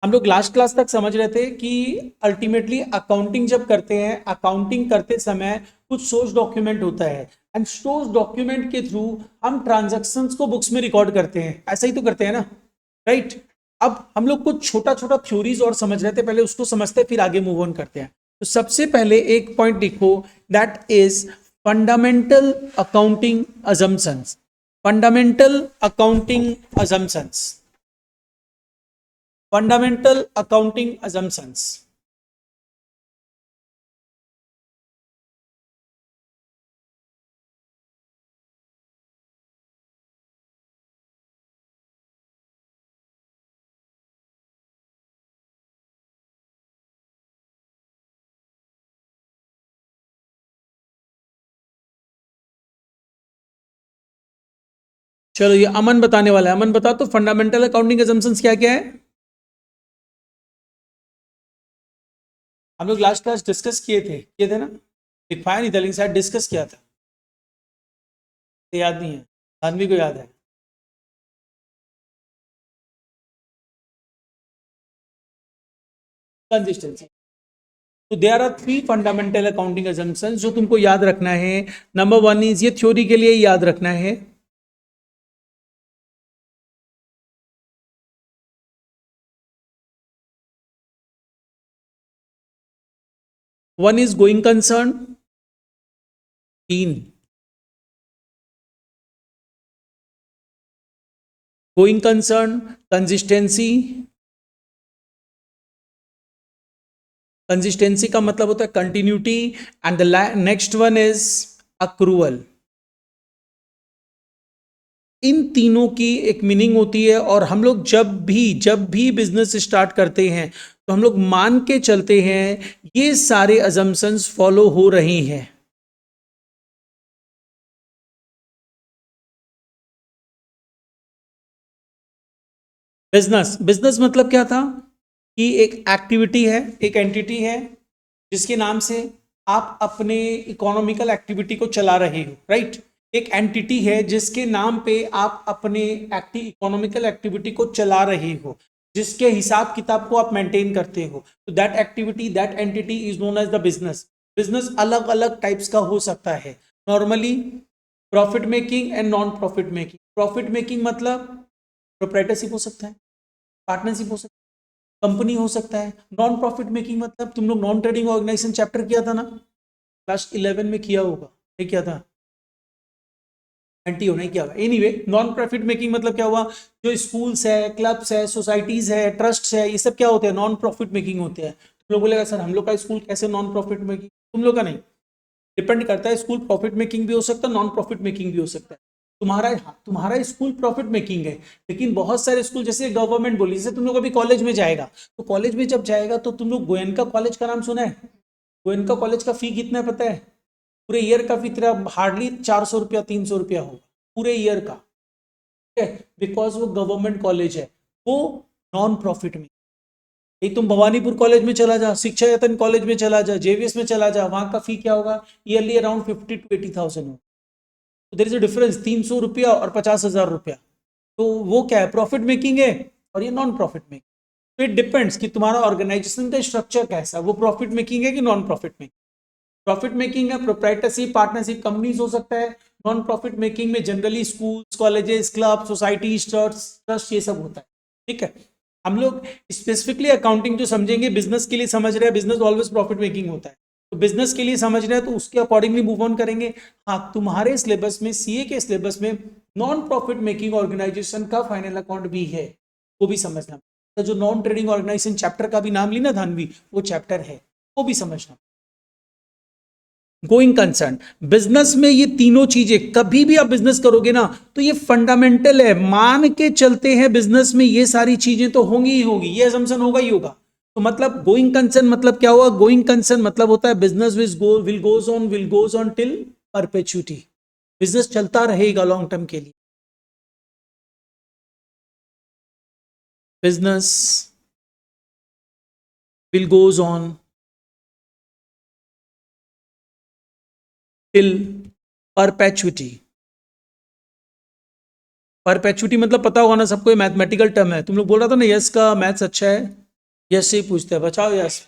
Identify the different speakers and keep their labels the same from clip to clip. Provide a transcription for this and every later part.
Speaker 1: हम लोग last class तक समझ रहे थे कि अल्टीमेटली अकाउंटिंग जब करते हैं, अकाउंटिंग करते समय कुछ सोर्स डॉक्यूमेंट होता है एंड सोर्स डॉक्यूमेंट के थ्रू हम ट्रांजैक्शंस को बुक्स में रिकॉर्ड करते हैं, ऐसा ही तो करते हैं ना, राइट। अब हम लोग कुछ छोटा छोटा थ्योरीज और समझ रहे थे, पहले उसको समझते हैं फिर आगे मूव ऑन करते हैं। तो सबसे पहले एक पॉइंट लिखो, that is fundamental accounting assumptions. Fundamental accounting assumptions, fundamental accounting assumptions। चलो ये अमन बताने वाला है, अमन बता तो फंडामेंटल अकाउंटिंग assumptions क्या क्या है। हम लोग लास्ट क्लास डिस्कस किए थे ना, लिखवाया नहीं था लेकिन शायद डिस्कस किया था, तो याद नहीं है, आदमी को याद है। कंसिस्टेंसी। तो there are 3 fundamental accounting assumptions जो तुमको याद रखना है। नंबर 1 इज, ये थ्योरी के लिए याद रखना है। One is going concern, 3 going concern, consistency. Consistency का मतलब होता है continuity, and the next one is accrual. इन तीनों की एक मीनिंग होती है, और हम लोग जब भी बिजनेस स्टार्ट करते हैं तो हम लोग मान के चलते हैं ये सारे अजम्पशंस फॉलो हो रहे हैं। बिजनेस बिजनेस मतलब क्या था कि एक एक्टिविटी है, एक एंटिटी है जिसके नाम से आप अपने इकोनॉमिकल एक्टिविटी को चला रहे हो, राइट। एक एंटिटी है जिसके नाम पे आप अपने इकोनॉमिकल एक्टिविटी को चला रहे हो, जिसके हिसाब किताब को आप मेंटेन करते हो। तो that activity, that entity is known as the business. Business अलग अलग टाइप्स का हो सकता है, normally profit making and non profit making. Profit making मतलब प्रोप्राइटरशिप हो सकता है, पार्टनरशिप हो सकता है, कंपनी हो सकता है। नॉन प्रॉफिट मेकिंग मतलब तुम लोग नॉन ट्रेडिंग ऑर्गेनाइजेशन चैप्टर किया था ना, क्लास 11 में किया होगा, नहीं किया था, एंटी हो नहीं किया होगा। एनीवे, नॉन प्रॉफिट मेकिंग मतलब क्या हुआ, जो स्कूल्स है, क्लब्स है, सोसाइटीज है, ट्रस्ट है, ये सब क्या होते हैं, नॉन प्रॉफिट मेकिंग होते हैं। तुम लोग बोलेगा सर हम लोग का स्कूल कैसे नॉन प्रॉफिट मेकिंग, तुम लोग का नहीं, डिपेंड करता है। स्कूल प्रॉफिट मेकिंग भी हो सकता है, नॉन प्रॉफिट मेकिंग भी हो सकता है। तुम्हारा, हाँ, तुम्हारा स्कूल प्रॉफिट मेकिंग है, लेकिन बहुत सारे स्कूल जैसे गवर्नमेंट बोली, जैसे तुम लोग अभी कॉलेज में जाएगा, तो कॉलेज में जब जाएगा तो तुम लोग गोयनका कॉलेज का नाम सुना है। गोयनका कॉलेज का फी कितना है पता है, पूरे ईयर का फी तेरा हार्डली 400 रुपया 300 रुपया होगा पूरे ईयर का, ठीक है, बिकॉज वो गवर्नमेंट कॉलेज है। वो नॉन प्रॉफिट में, ये तुम भवानीपुर कॉलेज में चला जा, शिक्षा यतन कॉलेज में चला जा, जेवीएस में चला जा, वहां का फी क्या होगा, ईयरली अराउंड 50 to 80,000 हो। तो देयर इज अ डिफरेंस, 300 रुपया और 50,000 रुपया। तो वो क्या है, प्रॉफिट मेकिंग है, और ये नॉन प्रॉफिट मेकिंग। तो इट डिपेंड्स कि तुम्हारा ऑर्गेनाइजेशन का स्ट्रक्चर कैसा है, वो प्रॉफिट मेकिंग है कि non profit making. Profit making है प्रोप्राइटरशिप, पार्टनरशिप, कंपनीज हो सकता है। नॉन प्रॉफिट मेकिंग में generally schools, colleges, club, society, trust ये सब होता है, ठीक है। हम लोग स्पेसिफिकली अकाउंटिंग जो समझेंगे, बिजनेस के लिए समझ रहे हैं, बिजनेस ऑलवेज प्रॉफिट मेकिंग होता है, तो बिजनेस के लिए समझ रहे हैं तो उसके अकॉर्डिंगली मूव ऑन करेंगे। हाँ, तुम्हारे सिलेबस में, सीए के सिलेबस में नॉन प्रॉफिट मेकिंग ऑर्गेनाइजेशन का फाइनल अकाउंट भी है, वो भी समझना। तो जो नॉन ट्रेडिंग ऑर्गेनाइजेशन चैप्टर का भी नाम ली ना धानवी, वो चैप्टर है, वो भी समझना। गोइंग कंसर्न, बिजनेस में ये तीनों चीजें, कभी भी आप बिजनेस करोगे ना तो ये फंडामेंटल है, मान के चलते हैं बिजनेस में ये सारी चीजें तो होंगी ही होंगी, ये असम्पशन होगा ही होगा। तो मतलब गोइंग कंसर्न मतलब क्या हुआ, गोइंग कंसर्न मतलब होता है business will goes on till perpetuity. Business चलता रहेगा लॉन्ग टर्म के लिए। Business will goes on till perpetuity. Perpetuity मतलब पता होगा ना सबको, ये मैथमेटिकल टर्म है, तुम लोग बोल रहा था ना यस का मैथ्स अच्छा है, यस से ही पूछते हैं, बचाओ यस।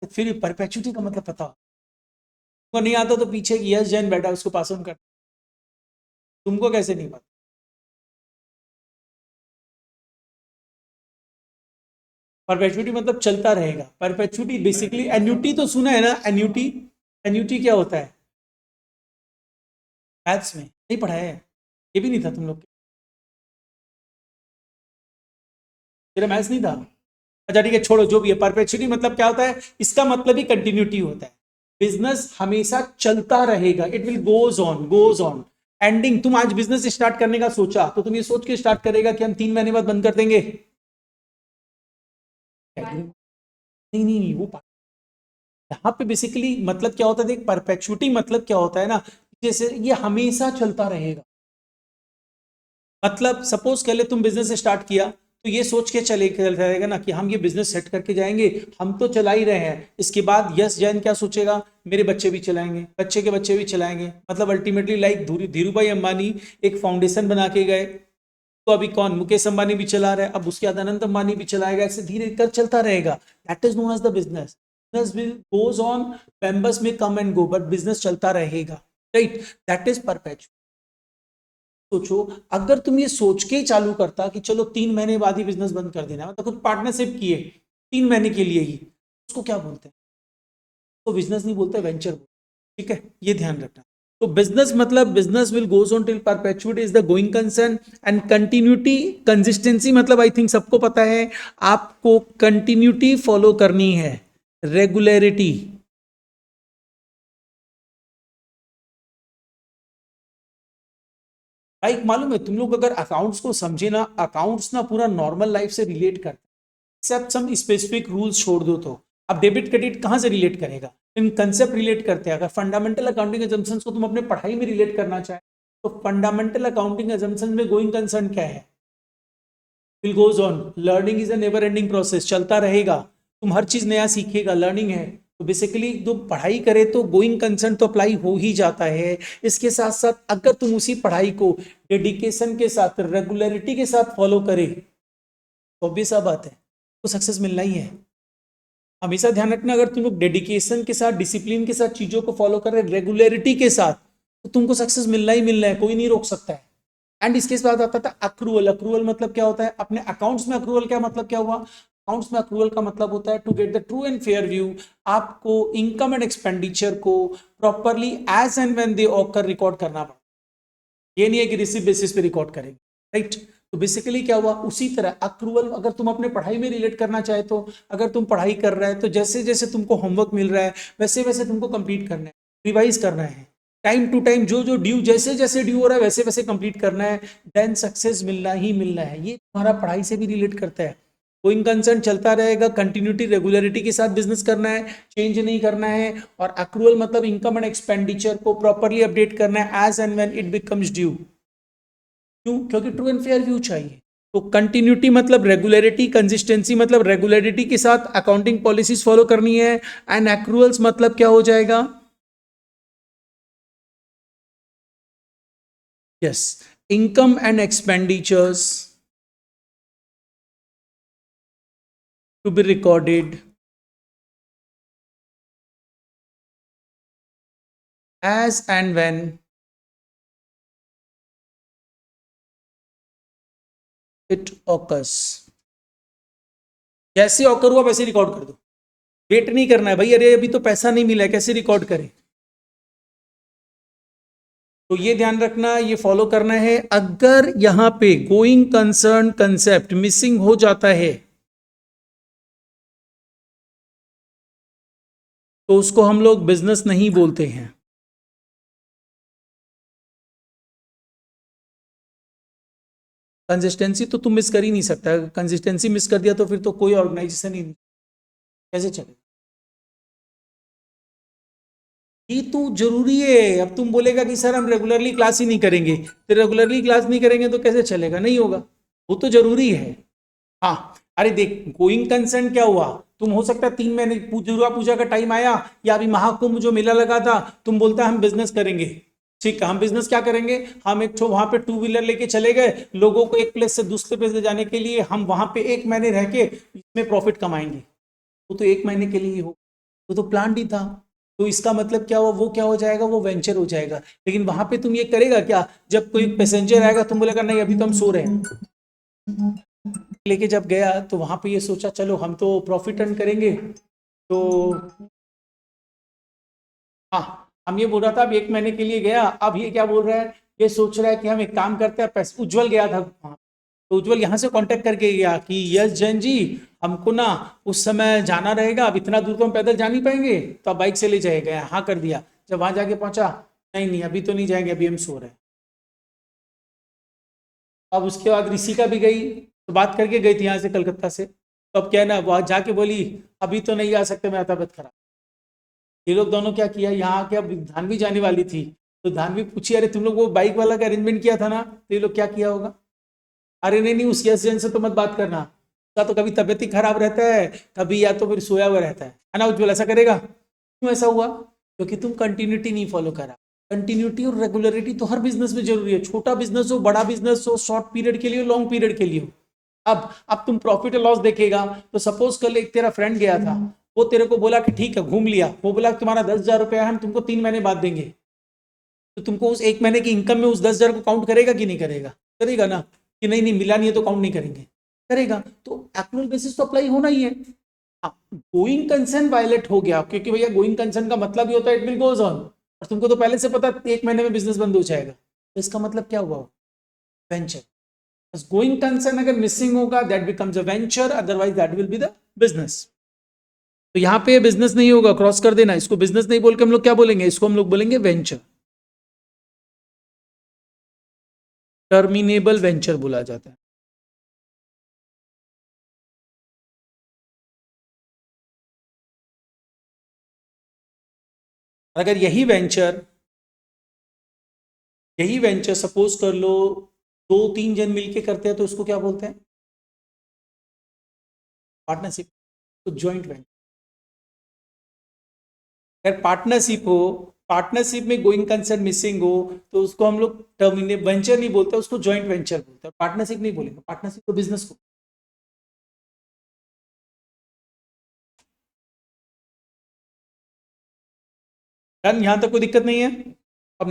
Speaker 1: फिर परपेचुटी का मतलब पता तुमको नहीं आता तो पीछे यस जैन बैठा उसको पास ऑन कर, तुमको कैसे नहीं पता? परपेचुटी मतलब चलता रहेगा। परपेचुटी बेसिकली एन्यूटी तो सुना है ना, एन्यूटी। एन्यूटी क्या होता है? मैथ्स में नहीं पढ़ा है? ये भी नहीं था तुम लोग के? तेरा मैथ्स नहीं था? अच्छा ठीक है, छोड़ो जो भी है। परपेचुटी मतलब क्या होता है? इसका मतलब ही कंटिन्यूटी होता है। बिजनेस हमेशा चलता रहेगा, it will goes on. Ending, तुम आज बिजनेस स्टार्ट करने का सोचा तो तुम ये सोच के स्टार्ट करेगा कि हम 3 महीने बाद बंद कर देंगे? नहीं नहीं नहीं, वो यहाँ पे बेसिकली मतलब क्या होता है, देख परपेचुटी मतलब क्या होता है ना, जैसे ये हमेशा चलता रहेगा। मतलब सपोज कर ले तुम बिजनेस स्टार्ट किया तो ये सोच के चल रहेगा ना कि हम ये बिजनेस सेट करके जाएंगे, हम तो चला ही रहे हैं। इसके बाद यस जैन क्या सोचेगा, मेरे बच्चे भी चलाएंगे, बच्चे के बच्चे भी चलाएंगे। मतलब अल्टीमेटली लाइक धीरू भाई अंबानी एक फाउंडेशन बना के गए, तो अभी कौन, मुकेश अंबानी भी चला रहा है, अब उसके बाद अनंत अंबानी भी चलाएगा, ऐसे धीरे कर चलता रहेगा। That is known as the business. Business will goes on, members may come and go, but business चलता रहेगा, राइट? That is perpetual. सोचो, अगर तुम ये सोच के ही चालू करता कि चलो 3 महीने बाद ही बिजनेस बंद कर देना, मतलब कुछ पार्टनरशिप किए 3 महीने के लिए ही, उसको क्या बोलते हैं? तो बिजनेस नहीं बोलते, वेंचर बोलते। ठीक है, ये ध्यान रखना। तो बिजनेस मतलब business will goes on till perpetuity is the going concern, and continuity consistency मतलब आई थिंक सबको पता है, आपको कंटिन्यूटी फॉलो करनी है, रेगुलरिटी। भाई मालूम है तुम लोग अगर अकाउंट्स को समझे ना, अकाउंट्स ना पूरा नॉर्मल लाइफ से रिलेट करते हैं, एक्सेप्ट सम स्पेसिफिक रूल्स छोड़ दो तो। अब डेबिट क्रेडिट कहां से रिलेट करेगा? इन कंसेप्ट रिलेट करते हैं। अगर फंडामेंटल अकाउंटिंग एजम्पशंस को तुम अपने पढ़ाई में रिलेट करना चाहे तो फंडामेंटल अकाउंटिंग एजम्पशंस में गोइंग कंसर्न क्या है? Will goes on, learning is a never ending process, चलता रहेगा। तुम हर चीज नया सीखेगा, लर्निंग है। तो बेसिकली जो पढ़ाई करे तो गोइंग कंसर्न तो अप्लाई हो ही जाता है। इसके साथ साथ अगर तुम उसी पढ़ाई को डेडिकेशन के साथ, रेगुलरिटी के साथ फॉलो करे तो ऑब्वियस सा बात है तो सक्सेस मिलना ही है। हमेशा ध्यान रखना, अगर तुम लोग डेडिकेशन के साथ, डिसिप्लिन के साथ चीजों को फॉलो कर रहे, रेगुलरिटी के साथ, तो तुमको सक्सेस मिलना ही मिलना है, कोई नहीं रोक सकता है। एंड इसके बाद आता था अक्रूवल। अक्रूवल मतलब क्या होता है? अपने अकाउंट्स में अक्रूवल क्या मतलब क्या हुआ? अकाउंट्स में अक्रूवल का मतलब होता है to get the true and fair view. आपको इनकम एंड एक्सपेंडिचर को properly as and when they occur record करना पड़ता है। ये नहीं है कि रिसिप्ट बेसिस पे रिकॉर्ड करेंगे, राइट? तो बेसिकली क्या हुआ, उसी तरह अक्रूवल अगर तुम अपने पढ़ाई में रिलेट करना चाहे तो, अगर तुम पढ़ाई कर रहे हैं तो जैसे जैसे तुमको होमवर्क मिल रहा है वैसे वैसे तुमको कंप्लीट करना है, रिवाइज करना है, टाइम टू टाइम जो जो ड्यू जैसे जैसे ड्यू हो रहा है वैसे वैसे कंप्लीट करना है, देन सक्सेस मिलना ही मिलना है। ये तुम्हारा पढ़ाई से भी रिलेट करता है। गोइंग कंसर्न चलता रहेगा, कंटिन्यूटी रेगुलरिटी के साथ बिजनेस करना है, चेंज नहीं करना है। और अक्रूवल मतलब इनकम एंड एक्सपेंडिचर को प्रॉपरली अपडेट करना है as and when it becomes due. क्यों? क्योंकि ट्रू एंड फेयर व्यू चाहिए। तो कंटिन्यूटी मतलब रेगुलरिटी, कंसिस्टेंसी मतलब रेगुलरिटी के साथ अकाउंटिंग पॉलिसीज फॉलो करनी है, एंड एक्रूअल्स मतलब क्या हो जाएगा? Yes, income and expenditures to be recorded as and when it occurs। जैसे ऑकर हुआ वैसे रिकॉर्ड कर दो, वेट नहीं करना है भाई, अरे अभी तो पैसा नहीं मिला है कैसे रिकॉर्ड करें। तो ये ध्यान रखना, ये फॉलो करना है। अगर यहां पे गोइंग कंसर्न कंसेप्ट मिसिंग हो जाता है तो उसको हम लोग बिजनेस नहीं बोलते हैं। कंसिस्टेंसी तो तुम मिस कर ही नहीं सकता, कंसिस्टेंसी मिस कर दिया तो फिर तो कोई ऑर्गेनाइजेशन ही नहीं, कैसे चले? ये तो जरूरी है। अब तुम बोलेगा कि सर हम रेगुलरली क्लास ही नहीं करेंगे, तो रेगुलरली क्लास नहीं करेंगे तो कैसे चलेगा? नहीं होगा, वो तो जरूरी है। हाँ, अरे देख गोइंग कंसर्न क्या हुआ, तुम हो सकता है 3 महीने दुर्गा पूजा का टाइम आया या अभी महाकुंभ जो मेला लगा था, तुम बोलता है हम बिजनेस करेंगे, ठीक है, हम बिजनेस क्या करेंगे, हम एक वहां पे टू व्हीलर लेके चले गए, लोगों को एक प्लेस से दूसरे प्लेस ले जाने के लिए, हम वहां पे एक महीने रह के इसमें प्रॉफिट कमाएंगे। वो तो एक महीने के लिए ही हो, तो प्लान ही था। तो इसका मतलब क्या हुआ, वो क्या हो जाएगा, वो वेंचर हो जाएगा। लेकिन वहां पे तुम ये करेगा क्या, जब कोई पैसेंजर आएगा तुम बोलेगा नहीं अभी तो हम सो रहे हैं, लेके जब गया तो वहां पे ये सोचा चलो हम तो प्रॉफिट अर्न करेंगे। तो हाँ, हम ये बोल रहा था अब एक महीने के लिए गया, अब ये क्या बोल रहा है, ये सोच रहा है कि हम एक काम करते हैं, पैसे उज्जवल गया था वहाँ, तो उज्जवल यहाँ से कांटेक्ट करके गया कि यस जैन जी, हमको ना उस समय जाना रहेगा, अब इतना दूर तो हम पैदल जा नहीं पाएंगे, तो आप बाइक से ले जाएगा, हाँ कर दिया। जब वहां जाके पहुंचा, नहीं नहीं अभी तो नहीं जाएंगे, अभी हम सो रहे हैं। अब उसके बाद ऋषिका भी गई, तो बात करके गई थी यहाँ से कलकत्ता से, तो अब क्या है ना, वहां जाके बोली अभी तो नहीं आ सकते, मेरा तबियत खराब। ये लोग दोनों क्या किया, यहाँ आके अब धानवी जाने वाली थी, तो धानवी पूछी अरे तुम लोग वो बाइक वाला का अरेंजमेंट किया था ना, तो ये लोग क्या किया होगा, अरे नहीं नहीं उस यस जैन से तो मत बात करना, उसका तो कभी तबियत ही खराब रहता है, कभी या तो फिर सोया हुआ रहता है ना, उज्जवल ऐसा करेगा। क्यों ऐसा हुआ, क्योंकि तुम कंटिन्यूटी नहीं फॉलो करा। कंटिन्यूटी और रेगुलरिटी तो हर बिजनेस में जरूरी है, छोटा बिजनेस हो, बड़ा बिजनेस हो, शॉर्ट पीरियड के लिए हो, लॉन्ग पीरियड के लिए हो। अब तुम प्रॉफिट और लॉस देखेगा, तो सपोज कल एक तेरा फ्रेंड गया था, वो तेरे को बोला कि ठीक है घूम लिया, वो बोला तुम्हारा 10,000 रुपया है, हम तुमको 3 महीने बाद देंगे, तो तुमको उस एक महीने की इनकम में उस 10,000 को काउंट करेगा कि नहीं करेगा, करेगा ना, कि नहीं नहीं मिला नहीं है तो काउंट नहीं करेंगे, करेगा। तो एक्चुअल बेसिस तो अप्लाई होना ही है। गोइंग कंसर्न वायलेट हो गया, क्योंकि भैया गोइंग कंसर्न का मतलब ही होता है इट विल गोज ऑन, और तुमको तो पहले से पता एक महीने में बिजनेस बंद हो जाएगा, तो इसका मतलब क्या हुआ, वेंचर। गोइंग कंसर्न अगर मिसिंग होगा that becomes a venture, otherwise that will be the business. तो यहाँ पे बिजनेस नहीं होगा, क्रॉस कर देना, इसको बिजनेस नहीं बोल के हम लोग क्या बोलेंगे, इसको हम लोग बोलेंगे वेंचर, टर्मिनेबल वेंचर बोला जाता है। अगर यही वेंचर सपोज कर लो 2-3 जन मिलके करते हैं, तो उसको क्या बोलते हैं, पार्टनरशिप, तो ज्वाइंट वेंचर। अगर पार्टनरशिप हो, पार्टनरशिप में गोइंग कंसर्न मिसिंग हो, तो उसको हम लोग टर्मिनेट वेंचर नहीं बोलते, उसको ज्वाइंट वेंचर बोलते हैं, पार्टनरशिप नहीं बोलेंगे, पार्टनरशिप तो बिजनेस को। डन, यहां तक कोई दिक्कत नहीं है। अब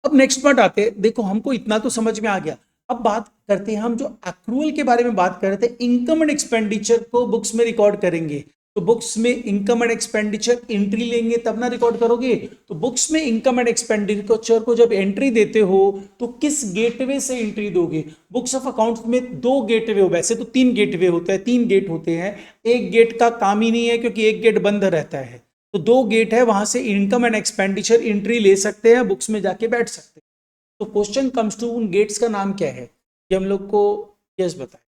Speaker 1: नेक्स्ट पार्ट आते हैं, देखो हमको इतना तो समझ में आ गया। अब बात करते हैं हम जो एक्रूअल के बारे में बात कर रहे थे, इनकम एंड एक्सपेंडिचर को बुक्स में रिकॉर्ड करेंगे, तो बुक्स में इनकम एंड एक्सपेंडिचर एंट्री लेंगे तब ना रिकॉर्ड करोगे। तो बुक्स में इनकम एंड एक्सपेंडिचर को जब एंट्री देते हो तो किस गेटवे से एंट्री दोगे। बुक्स ऑफ अकाउंट्स में 2 गेटवे हो, वैसे तो 3 गेटवे होते हैं, 3 गेट होते हैं, एक गेट का काम ही नहीं है क्योंकि एक गेट बंद रहता है, तो 2 गेट है, वहां से इनकम एंड एक्सपेंडिचर एंट्री ले सकते हैं, बुक्स में जाके बैठ सकते हैं। तो क्वेश्चन कम्स टू उन गेट्स का नाम क्या है, ये हम लोग को यस बताए,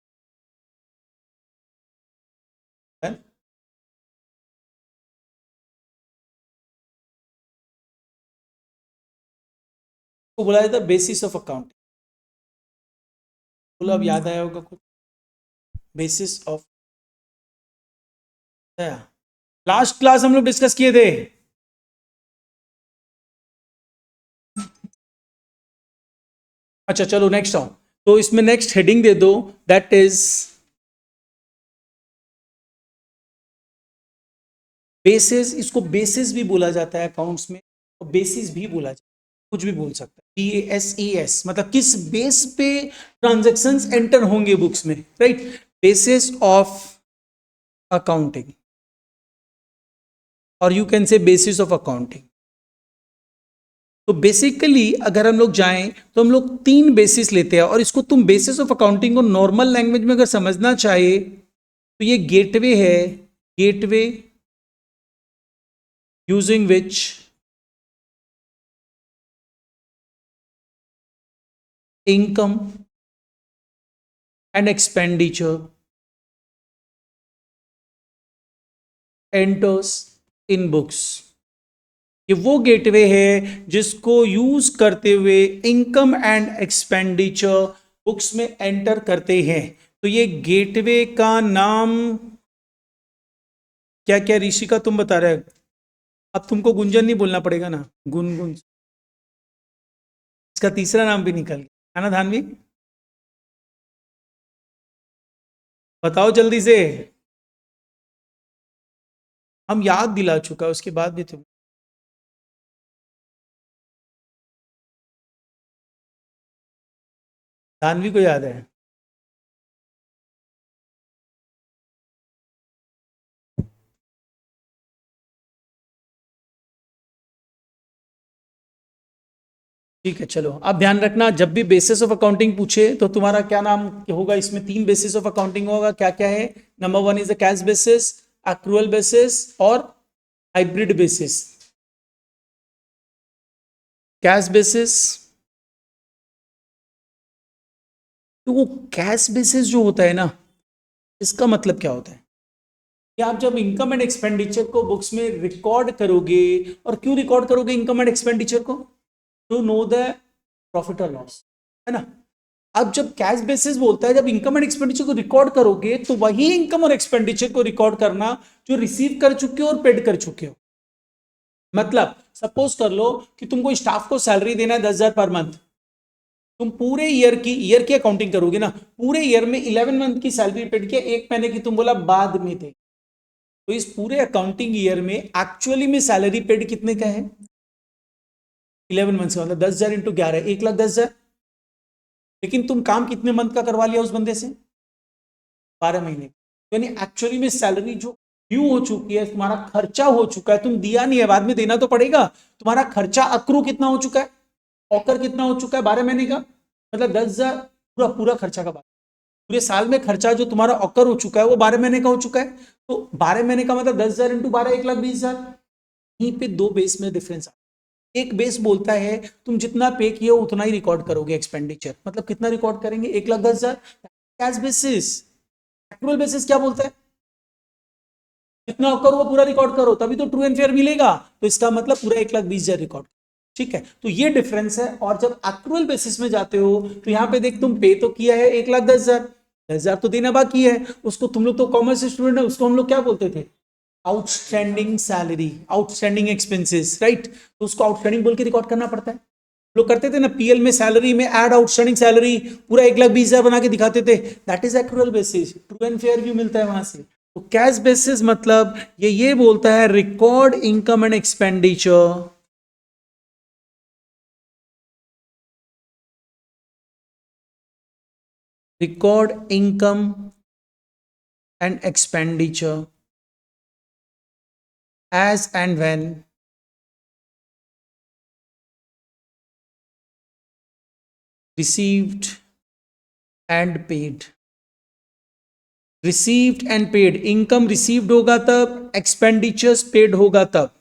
Speaker 1: को बोला जाता है बेसिस ऑफ अकाउंट। बोलो अब याद आया होगा कुछ, बेसिस ऑफ, लास्ट क्लास हम लोग डिस्कस किए थे। अच्छा चलो नेक्स्ट आओ, तो इसमें नेक्स्ट हेडिंग दे दो, दैट इज बेसिस। इसको बेसिस भी बोला जाता है अकाउंट्स में, और बेसिस भी बोला जाता है, कुछ भी बोल सकता है, BASES, मतलब किस बेस पे ट्रांजेक्शन्स एंटर होंगे बुक्स में, राइट, बेसिस ऑफ अकाउंटिंग, और you can say basis of accounting. तो बेसिकली अगर हम लोग जाएं तो हम लोग 3 बेसिस लेते हैं, और इसको तुम बेसिस ऑफ अकाउंटिंग को नॉर्मल लैंग्वेज में अगर समझना चाहे तो ये गेटवे है, gateway using which income and expenditure enters in books. ये वो गेटवे है जिसको यूज करते हुए इनकम एंड एक्सपेंडिचर बुक्स में एंटर करते हैं। तो ये गेटवे का नाम क्या क्या, ऋषि का तुम बता रहे, अब तुमको गुंजन नहीं बोलना पड़ेगा ना, गुनगुन। इसका तीसरा नाम भी निकल गया है ना धानवी? बताओ जल्दी से, हम याद दिला चुका उसके बाद भी तुम। धानवी को याद है? ठीक है चलो, अब ध्यान रखना जब भी बेसिस ऑफ अकाउंटिंग पूछे तो तुम्हारा क्या नाम होगा, इसमें 3 बेसिस ऑफ अकाउंटिंग होगा, क्या क्या है? Number 1 is the cash basis, accrual basis और हाइब्रिड बेसिस। कैश बेसिस, तो वो कैश बेसिस जो होता है ना, इसका मतलब क्या होता है कि आप जब इनकम एंड एक्सपेंडिचर को बुक्स में रिकॉर्ड करोगे, और क्यों रिकॉर्ड करोगे इनकम एंड एक्सपेंडिचर को? टू नो द प्रॉफिट और लॉस, है ना? अब जब कैश बेसिस बोलता है जब इनकम एंड एक्सपेंडिचर को रिकॉर्ड करोगे, तो वही इनकम और एक्सपेंडिचर को रिकॉर्ड करना जो रिसीव कर चुके हो और पेड कर चुके हो। मतलब सपोज कर लो कि तुमको स्टाफ को सैलरी देना है 10,000 पर मंथ, तुम पूरे ईयर की अकाउंटिंग करोगे ना, पूरे ईयर में 11 मंथ की सैलरी पेड किया, एक महीने की तुम बोला बाद में दे, तो इस पूरे अकाउंटिंग ईयर में एक्चुअली में सैलरी पेड कितने का है? 11 मंथ का, मतलब 10,000 इंटू 11, 1,10,000। लेकिन तुम काम कितने मंथ का करवा लिया उस बंदे से? 12 महीने। यानी एक्चुअली में सैलरी जो ड्यू हो चुकी है, तुम्हारा खर्चा हो चुका है, तुम दिया नहीं है, बाद में देना तो पड़ेगा। तुम्हारा खर्चा अक्रू कितना हो चुका है, ऑकर कितना हो चुका है 12 महीने का, मतलब 10,000 पूरा पूरा खर्चा का बात। पूरे साल में खर्चा जो तुम्हारा ऑकर हो चुका है वो 12 महीने का हो चुका है, तो 12 महीने का मतलब 10,000 इंटू 12, 1,20,000। यहीं पे दो बेस में डिफरेंस आता है। एक बेस बोलता है तुम जितना पे किए हो उतना ही रिकॉर्ड करोगे एक्सपेंडिचर, मतलब कितना रिकॉर्ड करेंगे, 1,10,000। कैश बेसिस, एक्चुअल बेसिस क्या बोलता है, जितना ऑकर हुआ पूरा रिकॉर्ड करो, तभी तो ट्रू एंड फेयर मिलेगा, तो इसका मतलब पूरा 1,20,000 रिकॉर्ड। ठीक है, तो ये डिफरेंस है। और जब एक्चुअल बेसिस में जाते हो तो यहां पे देख, तुम पे तो किया है 1,10,000, 10,000 तो देना बाकी है। उसको तुम लोग तो कॉमर्स स्टूडेंट है, उसको हम लोग क्या बोलते थे, outstanding salary, outstanding expenses, right? तो उसको आउटस्टैंडिंग बोल के रिकॉर्ड करना पड़ता है। लोग करते थे ना पीएल में, सैलरी में ऐड आउटस्टैंडिंग सैलरी, पूरा 1,20,000 बना के दिखाते थे, that is actual basis, true and fair view मिलता है वहां से। तो कैश बेसिस मतलब ये बोलता है record income and expenditure, record income and expenditure as and when received and paid। received and paid, income received होगा तब, expenditures paid होगा तब।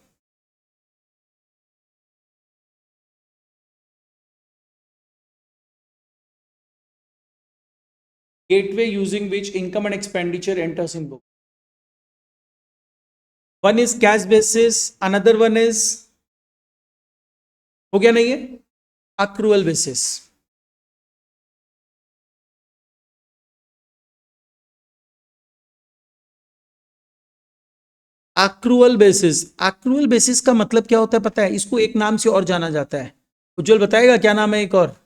Speaker 1: gateway using which income and expenditure enters in book, one is cash basis, another one is, हो गया नहीं है, accrual basis। accrual basis, accrual basis का मतलब क्या होता है पता है? इसको एक नाम से और जाना जाता है, उज्जवल बताएगा क्या नाम है एक और?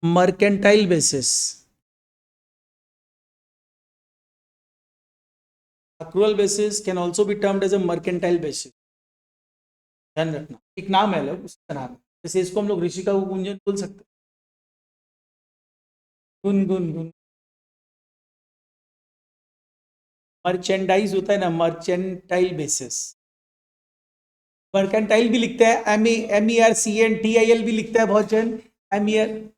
Speaker 1: Mercantile basis. accrual basis can also be termed as a mercantile basis। ध्यान रखना, एक नाम है अलग, उसका नाम है, जैसे इसको हम लोग ऋषिका को गुंजन बोल सकते हैं, गुन गुन गुन। मर्चेंडाइज होता है ना, मर्चेंटाइल बेसिस। मर्केंटाइल भी लिखता है, MERCENTIL भी लिखता है बहुत जन, MERCHANTILE,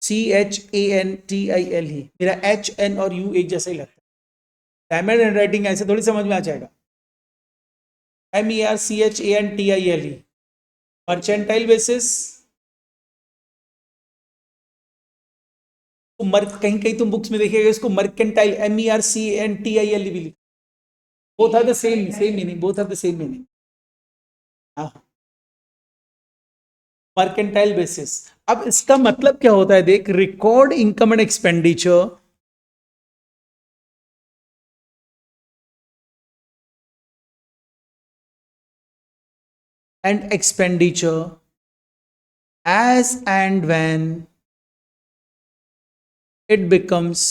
Speaker 1: CHANTILE। मेरा HN और U एक जैसा ही लगता है, डायमंड हैंड राइटिंग ऐसे थोड़ी समझ में आ जाएगा। MERCHANTILE, mercantile basis. कहीं कहीं तुम बुक्स में देखिएगा इसको मर्केंटाइल, MERCENTIL भी लिखा, both are the same same meaning, both are the same meaning. हाँ, मर्केंटाइल बेसिस। अब इसका मतलब क्या होता है देख, record income and expenditure and expenditure as and when it becomes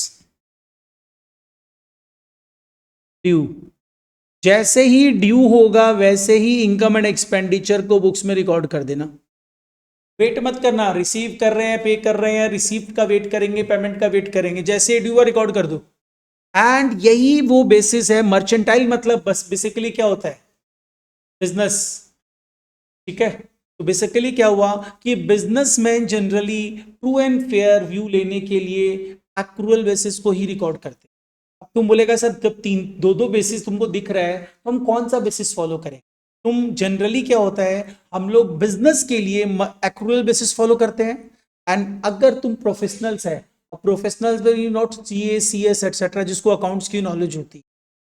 Speaker 1: due. जैसे ही ड्यू होगा वैसे ही इनकम एंड एक्सपेंडिचर को बुक्स में रिकॉर्ड कर देना। वेट मत करना, रिसीव कर रहे हैं, पे कर रहे हैं, रिसीव का वेट करेंगे, पेमेंट का वेट करेंगे, जैसे ड्यू हुआ रिकॉर्ड कर दो। एंड यही वो बेसिस है। मर्चेंटाइल मतलब बस बेसिकली क्या होता है, बिजनेस। ठीक है, तो बेसिकली क्या हुआ कि businessman generally true and fair view लेने के लिए एक्रूअल बेसिस को ही रिकॉर्ड करते हैं। अब तुम बोलेगा सर जब दो दो बेसिस तुमको दिख रहा है तो हम कौन सा बेसिस फॉलो करें? तुम जनरली क्या होता है, हम लोग बिजनेस के लिए एक्रूअल बेसिस फॉलो करते हैं। एंड अगर तुम प्रोफेशनल्स है, professionals you not CA CS etcetera जिसको अकाउंट्स की नॉलेज होती,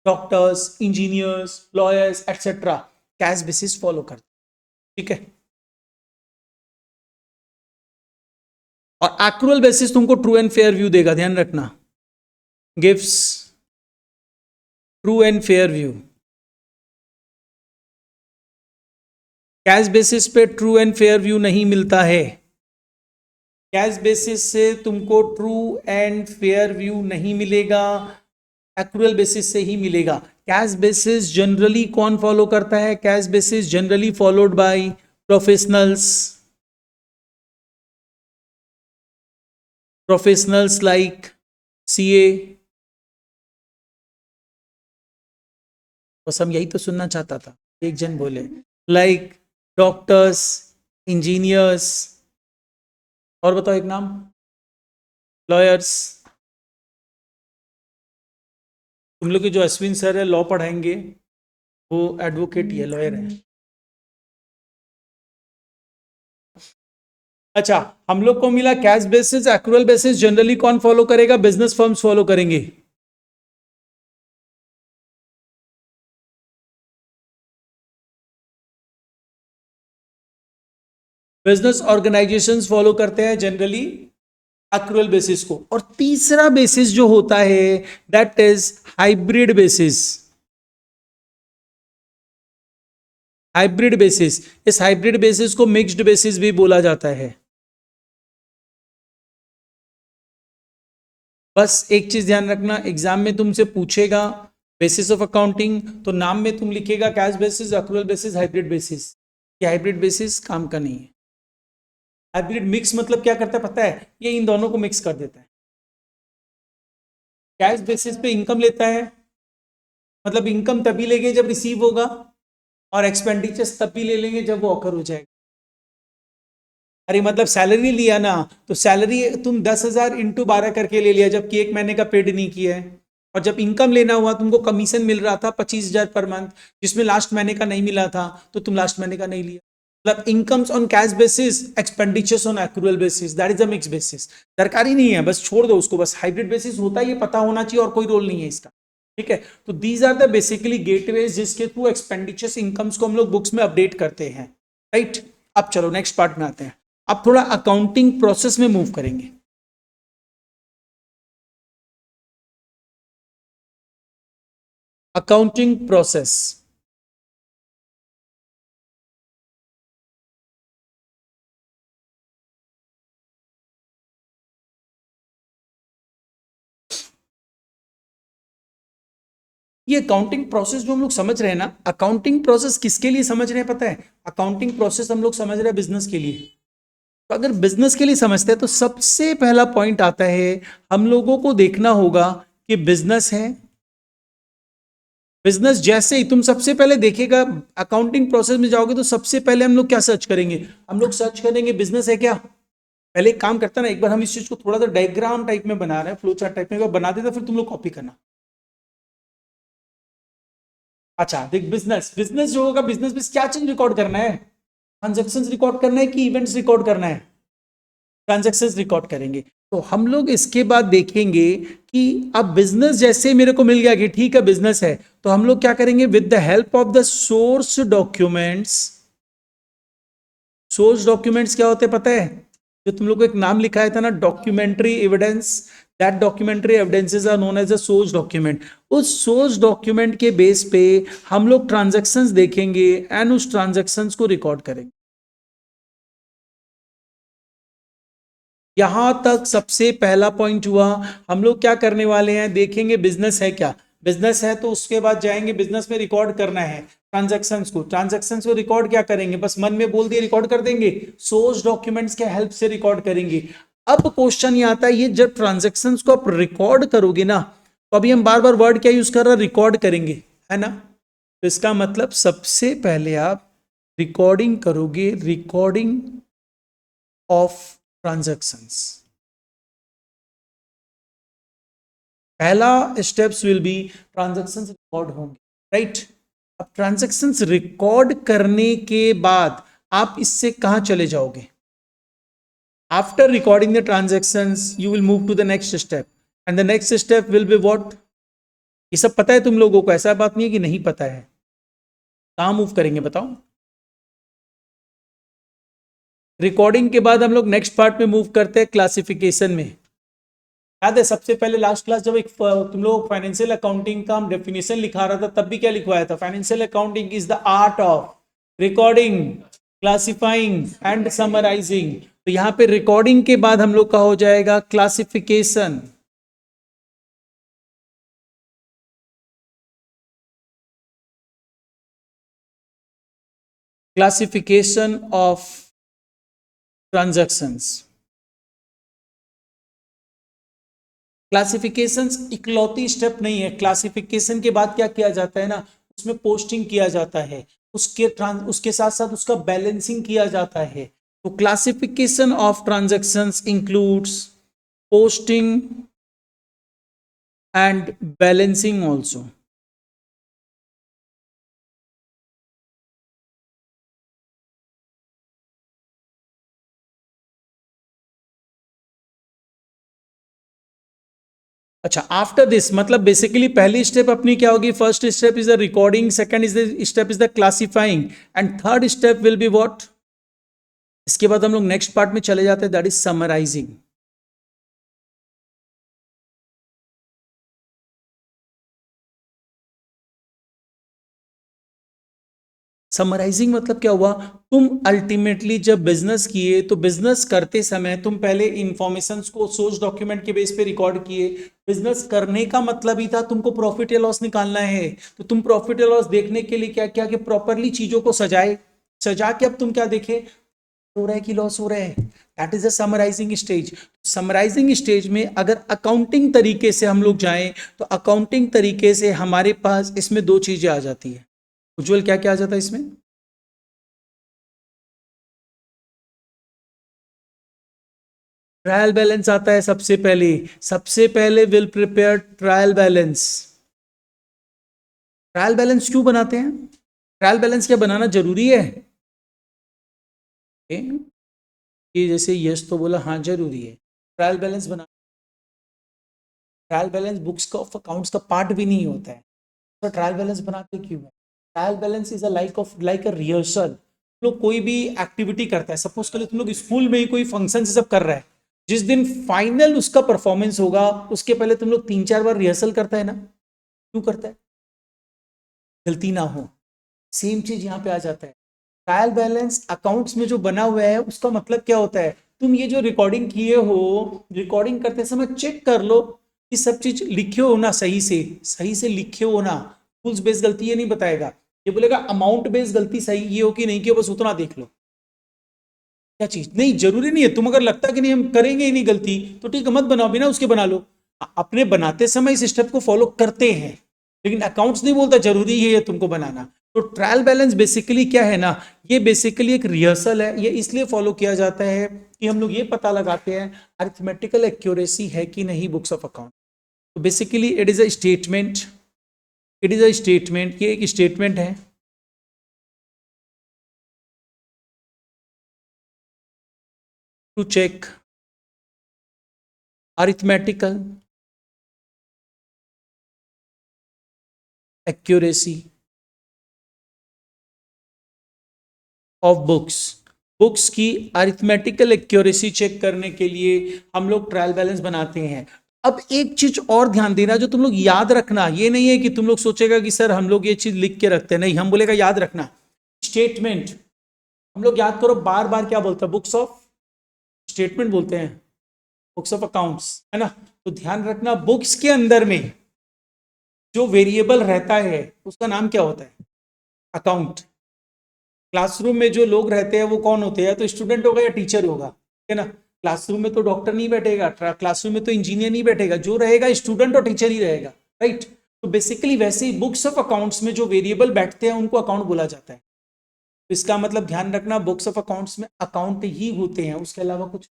Speaker 1: doctors, engineers, lawyers etcetera cash basis follow करते। ठीक है, और एक्रूअल बेसिस तुमको ट्रू एंड फेयर व्यू देगा, ध्यान रखना, gives true and fair view. Cash basis पे ट्रू एंड फेयर व्यू नहीं मिलता है। कैश बेसिस से तुमको ट्रू एंड फेयर व्यू नहीं मिलेगा, एक्रूअल बेसिस से ही मिलेगा। कैश बेसिस जनरली कौन फॉलो करता है? Cash basis generally followed by professionals, professionals like CA. बस हम यही तो सुनना चाहता था, एक जन बोले लाइक डॉक्टर्स, इंजीनियर्स, और बताओ एक नाम, लॉयर्स। तुम लोग के जो अश्विन सर है लॉ पढ़ाएंगे, वो एडवोकेट ही है, लॉयर है। अच्छा, हम लोग को मिला cash basis, accrual basis generally कौन फॉलो करेगा? बिजनेस फर्म्स फॉलो करेंगे। बिजनेस ऑर्गेनाइजेशंस फॉलो करते हैं जनरली एक्रूअल बेसिस को। और तीसरा बेसिस जो होता है that is hybrid basis. Hybrid basis, इस हाइब्रिड बेसिस को मिक्स्ड बेसिस भी बोला जाता है। बस एक चीज ध्यान रखना, एग्जाम में तुमसे पूछेगा बेसिस ऑफ अकाउंटिंग, तो नाम में तुम लिखेगा cash basis, accrual basis, hybrid basis. ये हाइब्रिड बेसिस काम का नहीं है। हाइब्रिड मिक्स मतलब क्या करता है पता है? ये इन दोनों को मिक्स कर देता है। कैश बेसिस पे इनकम लेता है, मतलब इनकम तभी लेंगे जब रिसीव होगा, और एक्सपेंडिचर्स तभी ले लेंगे जब वो ऑकर हो जाएगा। अरे मतलब सैलरी लिया ना, तो सैलरी तुम 10,000 इंटू 12 करके ले लिया, जबकि एक महीने का पेड नहीं किया है। और जब इनकम लेना हुआ, तुमको कमीशन मिल रहा था 25,000 पर मंथ, जिसमें लास्ट महीने का नहीं मिला था, तो तुम लास्ट महीने का नहीं लिया। मतलब incomes on cash basis, expenditures on accrual basis, that is a mix basis. दरकार ही नहीं है, बस छोड़ दो उसको, बस हाइब्रिड बेसिस होता है ये पता होना चाहिए, और कोई रोल नहीं है इसका। ठीक है, तो these are the basically gateways जिसके थ्रू एक्सपेंडिचर्स इनकम्स को हम लोग बुक्स में अपडेट करते हैं। राइट, अब चलो नेक्स्ट पार्ट में आते हैं। अब थोड़ा अकाउंटिंग प्रोसेस में मूव करेंगे। अकाउंटिंग प्रोसेस, ये अकाउंटिंग प्रोसेस जो हम लोग समझ रहे हैं ना, अकाउंटिंग प्रोसेस किसके लिए समझ रहे हैं पता है? अकाउंटिंग प्रोसेस हम लोग समझ रहे हैं बिजनेस के लिए। तो अगर बिजनेस के लिए समझते हैं तो सबसे पहला पॉइंट आता है, हम लोगों को देखना होगा कि बिजनेस है। बिजनेस जैसे ही तुम सबसे पहले देखेगा, अकाउंटिंग प्रोसेस में जाओगे तो सबसे पहले हम लोग क्या सर्च करेंगे? हम लोग सर्च करेंगे बिजनेस है क्या। पहले एक काम करता ना, एक बार हम इस चीज को थोड़ा सा डायग्राम टाइप में बना रहे हैं, फ्लो चार्ट टाइप में बना देता, फिर तुम लोग कॉपी करना। अच्छा देख, बिजनेस, बिजनेस जो होगा, बिजनेस में क्या चीज रिकॉर्ड करना है? ट्रांजेक्शन रिकॉर्ड करना है कि इवेंट्स रिकॉर्ड करना है? ट्रांजेक्शन रिकॉर्ड करेंगे। तो हम लोग इसके बाद देखेंगे कि अब बिजनेस जैसे मेरे को मिल गया कि ठीक है बिजनेस है, तो हम लोग क्या करेंगे? With the help of the source documents. Source documents क्या होते हैं पता है? जो तुम लोग को एक नाम लिखा है था ना, documentary evidence, that documentary evidences are known as a source document. उस सोर्स डॉक्यूमेंट के बेस पे हम लोग ट्रांजैक्शंस देखेंगे एंड उस ट्रांजैक्शंस को रिकॉर्ड करेंगे। यहां तक सबसे पहला पॉइंट हुआ। हम लोग क्या करने वाले हैं, देखेंगे बिजनेस है क्या। बिजनेस है तो उसके बाद जाएंगे, बिजनेस में रिकॉर्ड करना है ट्रांजैक्शंस को। ट्रांजैक्शंस को रिकॉर्ड क्या करेंगे, बस मन में बोल दिए रिकॉर्ड कर देंगे, सोर्स डॉक्यूमेंट्स के हेल्प से रिकॉर्ड करेंगे। अब क्वेश्चन ये आता है, ये जब ट्रांजैक्शंस को आप रिकॉर्ड करोगे ना, तो अभी हम बार बार वर्ड क्या यूज कर रहे हैं, रिकॉर्ड करेंगे, है ना। तो इसका मतलब सबसे पहले आप रिकॉर्डिंग करोगे, रिकॉर्डिंग ऑफ ट्रांजैक्शंस। पहला steps will be transactions record होंगे, राइट। अब ट्रांजैक्शंस रिकॉर्ड करने के बाद आप इससे कहां चले जाओगे, after recording the transactions you will move to the next step, and the next step will be what. ये सब पता है तुम लोगों को, ऐसा बात नहीं है कि नहीं पता है। कहां मूव करेंगे बताओ। रिकॉर्डिंग के बाद हम लोग नेक्स्ट पार्ट में मूव करते हैं, क्लासिफिकेशन में। याद है सबसे पहले लास्ट क्लास जब एक तुम लोग फाइनेंशियल अकाउंटिंग का हम डेफिनेशन लिखा रहा था, तब भी क्या लिखवाया था, financial accounting is the art of recording, classifying and summarising. तो यहां पे रिकॉर्डिंग के बाद हम लोग का हो जाएगा classification. Classification of transactions. Classification इकलौती स्टेप नहीं है, क्लासिफिकेशन के बाद क्या किया जाता है ना, उसमें पोस्टिंग किया जाता है, उसके साथ साथ उसका बैलेंसिंग किया जाता है। तो classification of transactions includes posting and balancing also. अच्छा, आफ्टर दिस मतलब बेसिकली पहली स्टेप अपनी क्या होगी, first step is the recording, second is the step is the classifying, and third step will be what. इसके बाद हम लोग नेक्स्ट पार्ट में चले जाते हैं, दैट इज समराइजिंग। समराइजिंग मतलब क्या हुआ, तुम अल्टीमेटली जब बिजनेस किए तो बिजनेस करते समय तुम पहले इंफॉर्मेशन को सोर्स डॉक्यूमेंट के बेस पे रिकॉर्ड किए। बिजनेस करने का मतलब ही था तुमको प्रॉफिट या लॉस निकालना है, तो तुम प्रॉफिट या लॉस देखने के लिए क्या क्या कि प्रॉपरली चीजों को सजाए, सजा के अब तुम क्या देखे, हो रहा है कि लॉस हो रहा है, that is a summarising stage. Summarising stage में अगर अकाउंटिंग तरीके से हम लोग जाएं, तो अकाउंटिंग तरीके से हमारे पास इसमें दो चीजें आ जाती है। उज्जवल क्या क्या आ जाता है इसमें, ट्रायल बैलेंस आता है सबसे पहले। सबसे पहले will prepare trial balance. Trial balance क्यों बनाते हैं, ट्रायल बैलेंस क्या बनाना जरूरी है, ये जैसे यस तो बोला, हाँ जरूरी है ट्रायल बैलेंस बना। ट्रायल बैलेंस बुक्स का ऑफ अकाउंट्स का पार्ट भी नहीं होता है, तो ट्रायल बैलेंस बनाते क्यों है। Trial balance is a like a rehearsal. लोग कोई भी एक्टिविटी करता है, सपोज करो तुम लोग स्कूल में ही कोई फंक्शन सब कर रहा है, जिस दिन फाइनल उसका परफॉर्मेंस होगा उसके पहले तुम लोग 3-4 बार रिहर्सल करता है ना, क्यों करता है, गलती ना हो। सेम चीज यहाँ पे आ जाता है। ट्रायल बैलेंस अकाउंट्स में जो बना हुआ है उसका मतलब क्या होता है, तुम ये जो रिकॉर्डिंग किए हो, रिकॉर्डिंग करते समय चेक कर लो कि सब चीज लिखे हो ना, सही से लिखे हो ना। रूल्स बेस गलती ये नहीं बताएगा, ये बोलेगा अमाउंट बेस गलती सही ये हो कि नहीं कि बस उतना देख लो। क्या चीज नहीं, जरूरी नहीं है, तुम अगर लगता है कि नहीं हम करेंगे ही नहीं गलती, तो ठीक है मत बनाओ, बिना उसके बना लो। अपने बनाते समय इस स्टेप को फॉलो करते हैं, लेकिन अकाउंट्स नहीं बोलता जरूरी है ये तुमको बनाना। तो ट्रायल बैलेंस बेसिकली क्या है ना, ये बेसिकली एक रिहर्सल है, ये इसलिए फॉलो किया जाता है कि हम लोग ये पता लगाते हैं अरिथमेटिकल एक्यूरेसी है कि नहीं बुक्स ऑफ अकाउंट। तो basically it is a statement, it is a statement, ये एक स्टेटमेंट है to check arithmetical accuracy of books books की अरिथमेटिकल एक्यूरेसी चेक करने के लिए हम लोग ट्रायल बैलेंस बनाते हैं। अब एक चीज और ध्यान देना, जो तुम लोग याद रखना, ये नहीं है कि तुम लोग सोचेगा कि सर हम लोग ये चीज लिख के रखते हैं, नहीं, हम बोलेगा याद रखना स्टेटमेंट। हम लोग याद करो बार बार क्या बोलते हैं, बुक्स ऑफ स्टेटमेंट बोलते हैं, बुक्स ऑफ अकाउंट्स, है ना। तो ध्यान रखना बुक्स के अंदर में जो वेरिएबल रहता है उसका नाम क्या होता है, अकाउंट। क्लासरूम में जो लोग रहते हैं वो कौन होते हैं, तो स्टूडेंट होगा या टीचर होगा, है ना। क्लासरूम में तो डॉक्टर नहीं बैठेगा, क्लासरूम में तो इंजीनियर नहीं बैठेगा, जो रहेगा स्टूडेंट और टीचर ही रहेगा, राइट। तो बेसिकली वैसे ही बुक्स ऑफ अकाउंट्स में जो वेरिएबल बैठते हैं उनको अकाउंट बोला जाता है। तो इसका मतलब ध्यान रखना बुक्स ऑफ अकाउंट्स में अकाउंट ही होते हैं, उसके अलावा कुछ।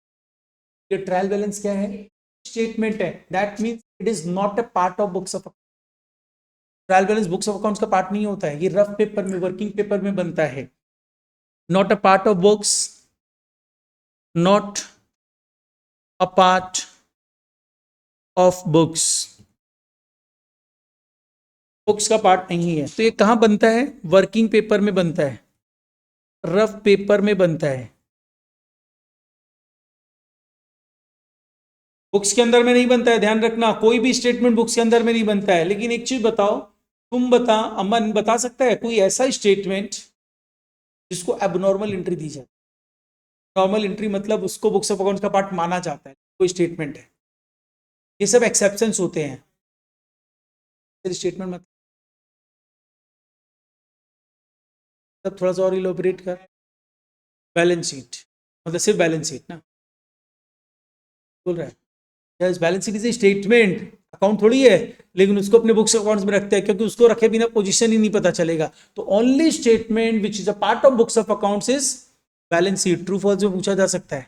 Speaker 1: ये ट्रायल बैलेंस क्या है, स्टेटमेंट है, that means it is not a part of books of. Trial balance books of accounts का पार्ट नहीं होता है, ये रफ पेपर में, वर्किंग पेपर में बनता है। Not a part of books, not a part of books, books का पार्ट नहीं है। तो ये कहां बनता है, वर्किंग पेपर में बनता है, रफ पेपर में बनता है, बुक्स के अंदर में नहीं बनता है। ध्यान रखना कोई भी स्टेटमेंट बुक्स के अंदर में नहीं बनता है। लेकिन एक चीज बताओ, तुम बता, अमन बता सकता है कोई ऐसा स्टेटमेंट जिसको एबनॉर्मल एंट्री दी जाए। नॉर्मल एंट्री मतलब उसको बुक्स ऑफ अकाउंट्स का पार्ट माना जाता है, कोई स्टेटमेंट है, ये सब एक्सेप्शंस होते हैं। स्टेटमेंट मतलब थोड़ा सा और इलोबरेट कर। बैलेंस शीट मतलब सिर्फ बैलेंस शीट ना बोल रहा है, yes balance sheet is a statement, account थोड़ी है। लेकिन उसको अपने बुक्स अकाउंट्स में रखते हैं क्योंकि उसको रखे बिना पोजीशन ही नहीं पता चलेगा। तो only statement which is a part of books of accounts is balance sheet. True false में पूछा जा सकता है,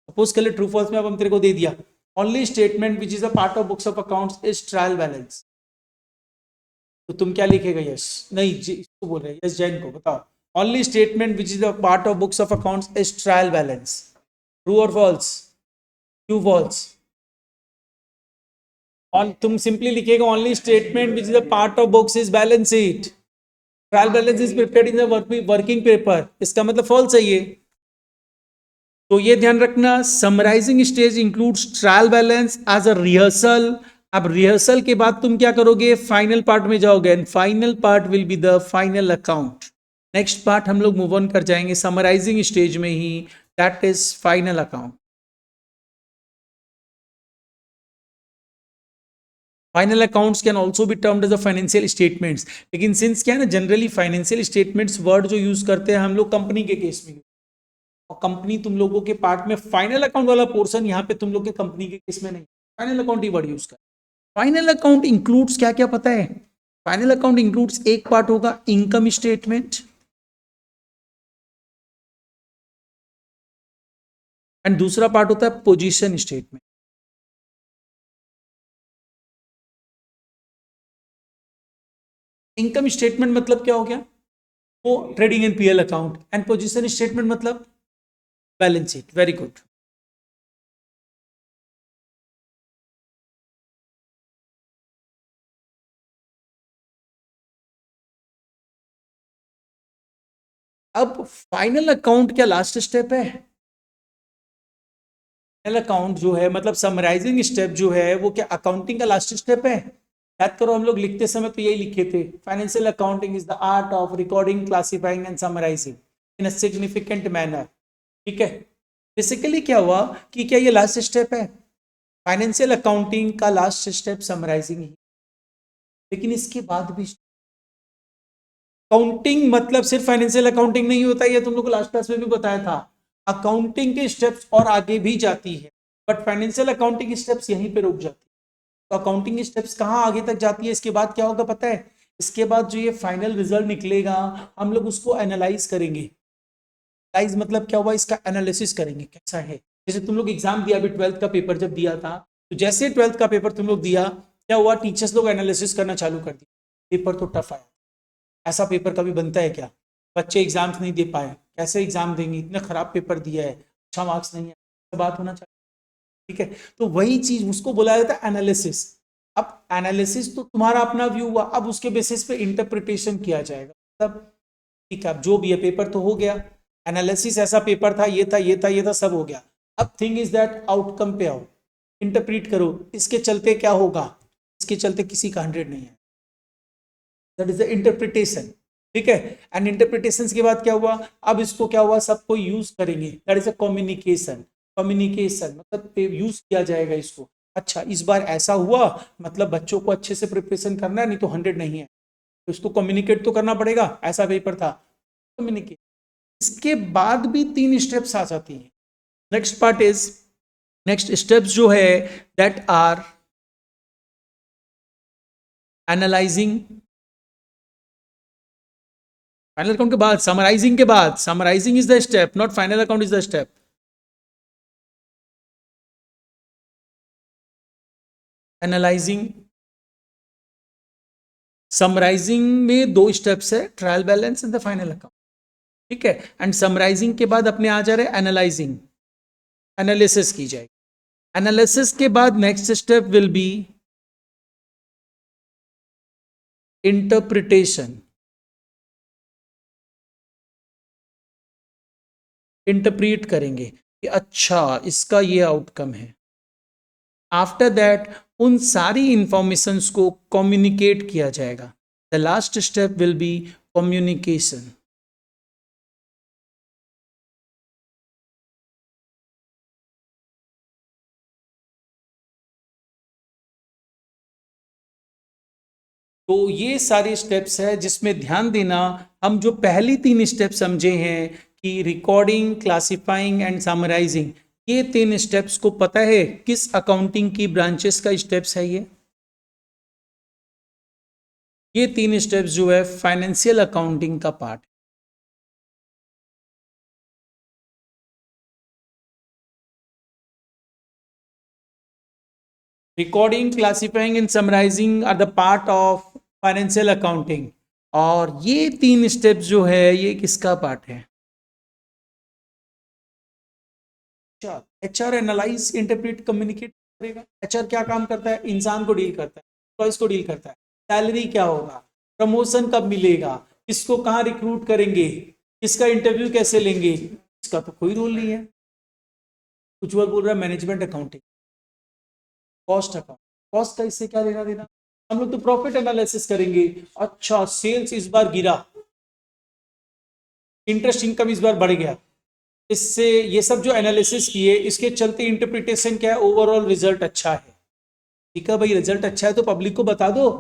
Speaker 1: सपोज कर ले ट्रू फॉल्स में अब हम तेरे को दे दिया, only statement which is a part of books of accounts is trial balance. तो तुम क्या लिखेगा, यस नहीं जी इसको बोल रहे हैं, यस जैन को बताओ, only statement which is a part of books of accounts is trial balance. True और फॉल्स, ट्रू फॉल्स। ऑन तुम सिंपली लिखेगा only statement which is a part of books is balance sheet, trial balance is prepared in the working paper, इसका मतलब false है ये। तो ये ध्यान रखना summarising stage includes trial balance as a rehearsal. अब रिहर्सल के बाद तुम क्या करोगे, फाइनल पार्ट में जाओगे, and final part will be the final account. Next part हम लोग मूव ऑन कर जाएंगे समराइजिंग स्टेज में ही, that is final account. Final accounts can also be termed as a financial statements. लेकिन सिंस क्या है ना, जनरली फाइनेंशियल स्टेटमेंट्स वर्ड जो यूज करते हैं हम लोग कंपनी के केस में, और कंपनी तुम लोगों के पार्ट में फाइनल अकाउंट वाला पोर्शन यहाँ पे तुम लोग के कंपनी के केस में नहीं, फाइनल अकाउंट ही वर्ड यूज कर। फाइनल अकाउंट इंक्लूड्स क्या क्या पता है, फाइनल अकाउंट इंक्लूड्स एक पार्ट होगा इनकम स्टेटमेंट, एंड दूसरा पार्ट होता है पोजीशन स्टेटमेंट। इनकम स्टेटमेंट मतलब क्या हो गया, वो trading and PL account, and position statement मतलब बैलेंस शीट। Very good. अब फाइनल अकाउंट क्या लास्ट स्टेप है, फाइनल अकाउंट जो है मतलब समराइजिंग स्टेप जो है वो क्या अकाउंटिंग का लास्ट स्टेप है। याद करो हम लोग लिखते समय तो यही लिखे थे, financial accounting is the art of recording, classifying and summarising in a significant manner. ठीक है, बेसिकली क्या हुआ कि क्या ये लास्ट स्टेप है, फाइनेंशियल अकाउंटिंग का लास्ट स्टेप समराइजिंग ही। लेकिन इसके बाद भी अकाउंटिंग मतलब सिर्फ फाइनेंशियल अकाउंटिंग नहीं होता, ये तुम लोग को लास्ट क्लास में भी बताया था। अकाउंटिंग के स्टेप्स और आगे भी जाती है, बट फाइनेंशियल अकाउंटिंग स्टेप्स यहीं पे रुक जाती है। तो अकाउंटिंग स्टेप्स कहाँ आगे तक जाती है, इसके बाद क्या होगा पता है, इसके बाद जो ये फाइनल रिजल्ट निकलेगा हम लोग उसको एनालाइज करेंगे। एनालाइज मतलब क्या हुआ, इसका एनालिसिस करेंगे कैसा है। जैसे तुम लोग एग्जाम दिया अभी 12th का पेपर जब दिया था, तो जैसे 12th का पेपर तुम लोग दिया, क्या हुआ, टीचर्स लोग एनालिसिस करना चालू कर दिया, पेपर तो टफ आया, ऐसा पेपर कभी बनता है क्या, बच्चे एग्जाम्स नहीं दे पाए, कैसे एग्जाम देंगे, इतने खराब पेपर दिया है, अच्छा मार्क्स नहीं है, बात होना चाहिए। ठीक है, तो वही चीज उसको बोला जाता है एनालिसिस। अब एनालिसिस तो तुम्हारा अपना व्यू हुआ, अब उसके बेसिस पे इंटरप्रिटेशन किया जाएगा। मतलब ठीक है, अब जो भी है पेपर तो हो गया, एनालिसिस ऐसा पेपर था, ये था, ये था, ये था, सब हो गया। अब थिंग इज दैट आउटकम पे आओ, इंटरप्रीट करो, इसके चलते क्या होगा, इसके चलते किसी का 100 नहीं है, दैट इज द इंटरप्रिटेशन। ठीक है, एंड इंटरप्रिटेशन के बाद क्या हुआ, अब इसको क्या हुआ, सबको यूज करेंगे, that is a communication. Communication मतलब यूज किया जाएगा इसको। अच्छा, इस बार ऐसा हुआ, मतलब बच्चों को अच्छे से प्रिपरेशन करना है, नहीं तो 100 नहीं है, तो इसको कम्युनिकेट तो करना पड़ेगा, ऐसा पेपर था, कम्युनिकेट। इसके बाद भी 3 स्टेप्स आ जाती हैं। Next part is, next steps जो है that are analysing, final account के बाद, समराइजिंग के बाद, summarising is the step, not final account is the step. Analysing, summarising में 2 स्टेप्स है, trial balance and the final account. ठीक है, एंड समराइजिंग के बाद अपने आ जा रहे एनालाइजिंग, एनालिसिस की जाएगी। एनालिसिस के बाद next step will B interpretation. Interpret करेंगे कि अच्छा इसका ये आउटकम है। आफ्टर दैट उन सारी इंफॉर्मेशंस को कम्युनिकेट किया जाएगा। The last step will B communication. तो ये सारे स्टेप्स है जिसमें ध्यान देना, हम जो पहली 3 स्टेप समझे हैं कि रिकॉर्डिंग, क्लासिफाइंग एंड समराइजिंग, ये 3 स्टेप्स को पता है किस अकाउंटिंग की ब्रांचेस का स्टेप्स है ये 3 स्टेप्स जो है फाइनेंशियल अकाउंटिंग का part. Recording, classifying and summarising are the part of financial accounting. और ये 3 स्टेप्स जो है ये किसका पार्ट है, एचआर एनालाइज, इंटरप्रेट, कम्युनिकेट करेगा। एचआर क्या काम करता है, इंसान को डील करता है, एम्प्लॉइज को डील करता है, सैलरी क्या होगा, प्रमोशन कब मिलेगा, किसको कहाँ रिक्रूट करेंगे, किसका इंटरव्यू कैसे लेंगे, इसका तो कोई रोल नहीं है। कुछ और बोल रहा है management accounting, cost account, cost का इससे क्या लेना देना, हम लोग तो प्रॉफिट एनालिसिस करेंगे। अच्छा, सेल्स इस बार गिरा, इंटरेस्ट इनकम इस बार बढ़ गया, इससे ये सब जो एनालिसिस किए इसके चलते इंटरप्रिटेशन क्या है, ओवरऑल रिजल्ट अच्छा है। ठीक है भाई, रिजल्ट अच्छा है तो पब्लिक को बता दो।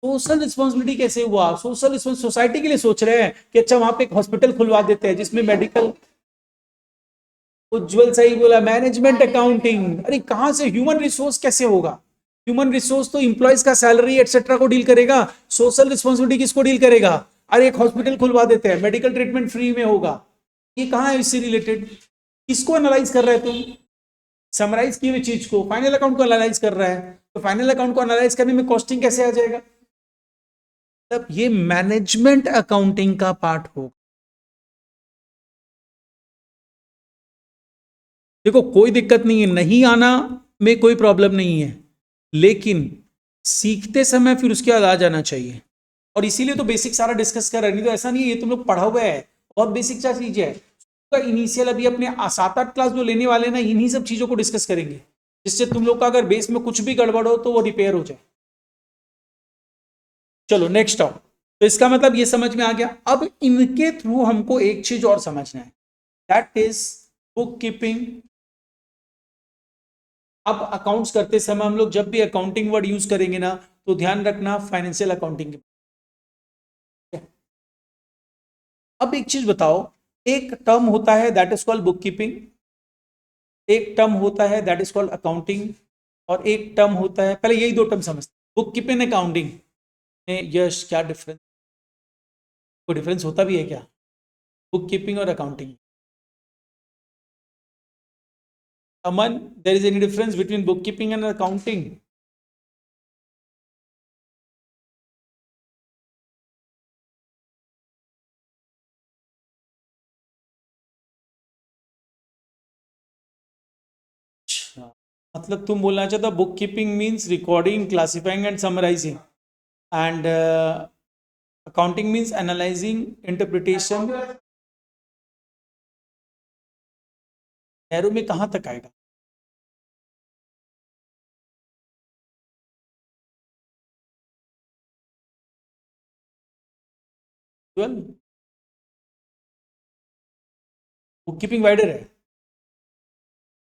Speaker 1: सोशल रिस्पॉन्सिबिलिटी कैसे हुआ, सोशल रिस्पॉन्स सोसाइटी के लिए सोच रहे हैं कि अच्छा वहां पे एक हॉस्पिटल खुलवा देते हैं जिसमें मेडिकल। उज्जवल सही बोला, मैनेजमेंट अकाउंटिंग, अरे कहां से, ह्यूमन रिसोर्स कैसे होगा, ह्यूमन रिसोर्स तो इंप्लॉइज का सैलरी एटसेट्रा को डील करेगा, सोशल रिस्पॉन्सिबिलिटी किसको डील करेगा, अरे एक हॉस्पिटल खुलवा देते हैं, मेडिकल ट्रीटमेंट फ्री में होगा, ये कहां है इससे रिलेटेड, किसको एनालाइज कर रहे हैं तुम, समराइज की हुई चीज को, फाइनल अकाउंट को एनालाइज कर रहा है, तो फाइनल अकाउंट को एनालाइज करने में कॉस्टिंग कैसे आ जाएगा, तब ये मैनेजमेंट अकाउंटिंग का पार्ट होगा। देखो कोई दिक्कत नहीं है, नहीं आना में कोई प्रॉब्लम नहीं है, लेकिन सीखते समय फिर उसके बाद आ जाना चाहिए। और इसीलिए तो बेसिक सारा डिस्कस कर रहे हैं, नहीं तो ऐसा नहीं है ये तुम लोग पढ़ा हुआ है, बहुत बेसिक सा चीज है। इनिशियल अभी अपने 7-8 क्लास जो लेने वाले हैं ना, इन्हीं सब चीजों को डिस्कस करेंगे, जिससे तुम लोग का अगर बेस में कुछ भी गड़बड़ हो तो वो रिपेयर हो जाए। चलो नेक्स्ट आओ, तो इसका मतलब ये समझ में आ गया। अब इनके थ्रू हमको एक चीज और समझना है, दैट इज बुक कीपिंग। अब अकाउंट्स करते समय हम लोग जब भी अकाउंटिंग वर्ड यूज करेंगे ना, तो ध्यान रखना फाइनेंशियल अकाउंटिंग के। अब एक चीज बताओ, एक टर्म होता है that is called book keeping, एक टर्म होता है दैट इज कॉल्ड अकाउंटिंग, और एक टर्म होता है, पहले यही 2 टर्म समझते, बुक कीपिंग अकाउंटिंग में यश क्या डिफरेंस, कोई डिफरेंस होता भी है क्या, बुक कीपिंग और accounting. Aman, there is any difference between book keeping and accounting. अच्छा, मतलब तुम बोलना चाहता book keeping means recording, classifying and summarising, and accounting means analysing, interpretation narrow में कहां तक आएगा? 12। बुक कीपिंग वाइडर है।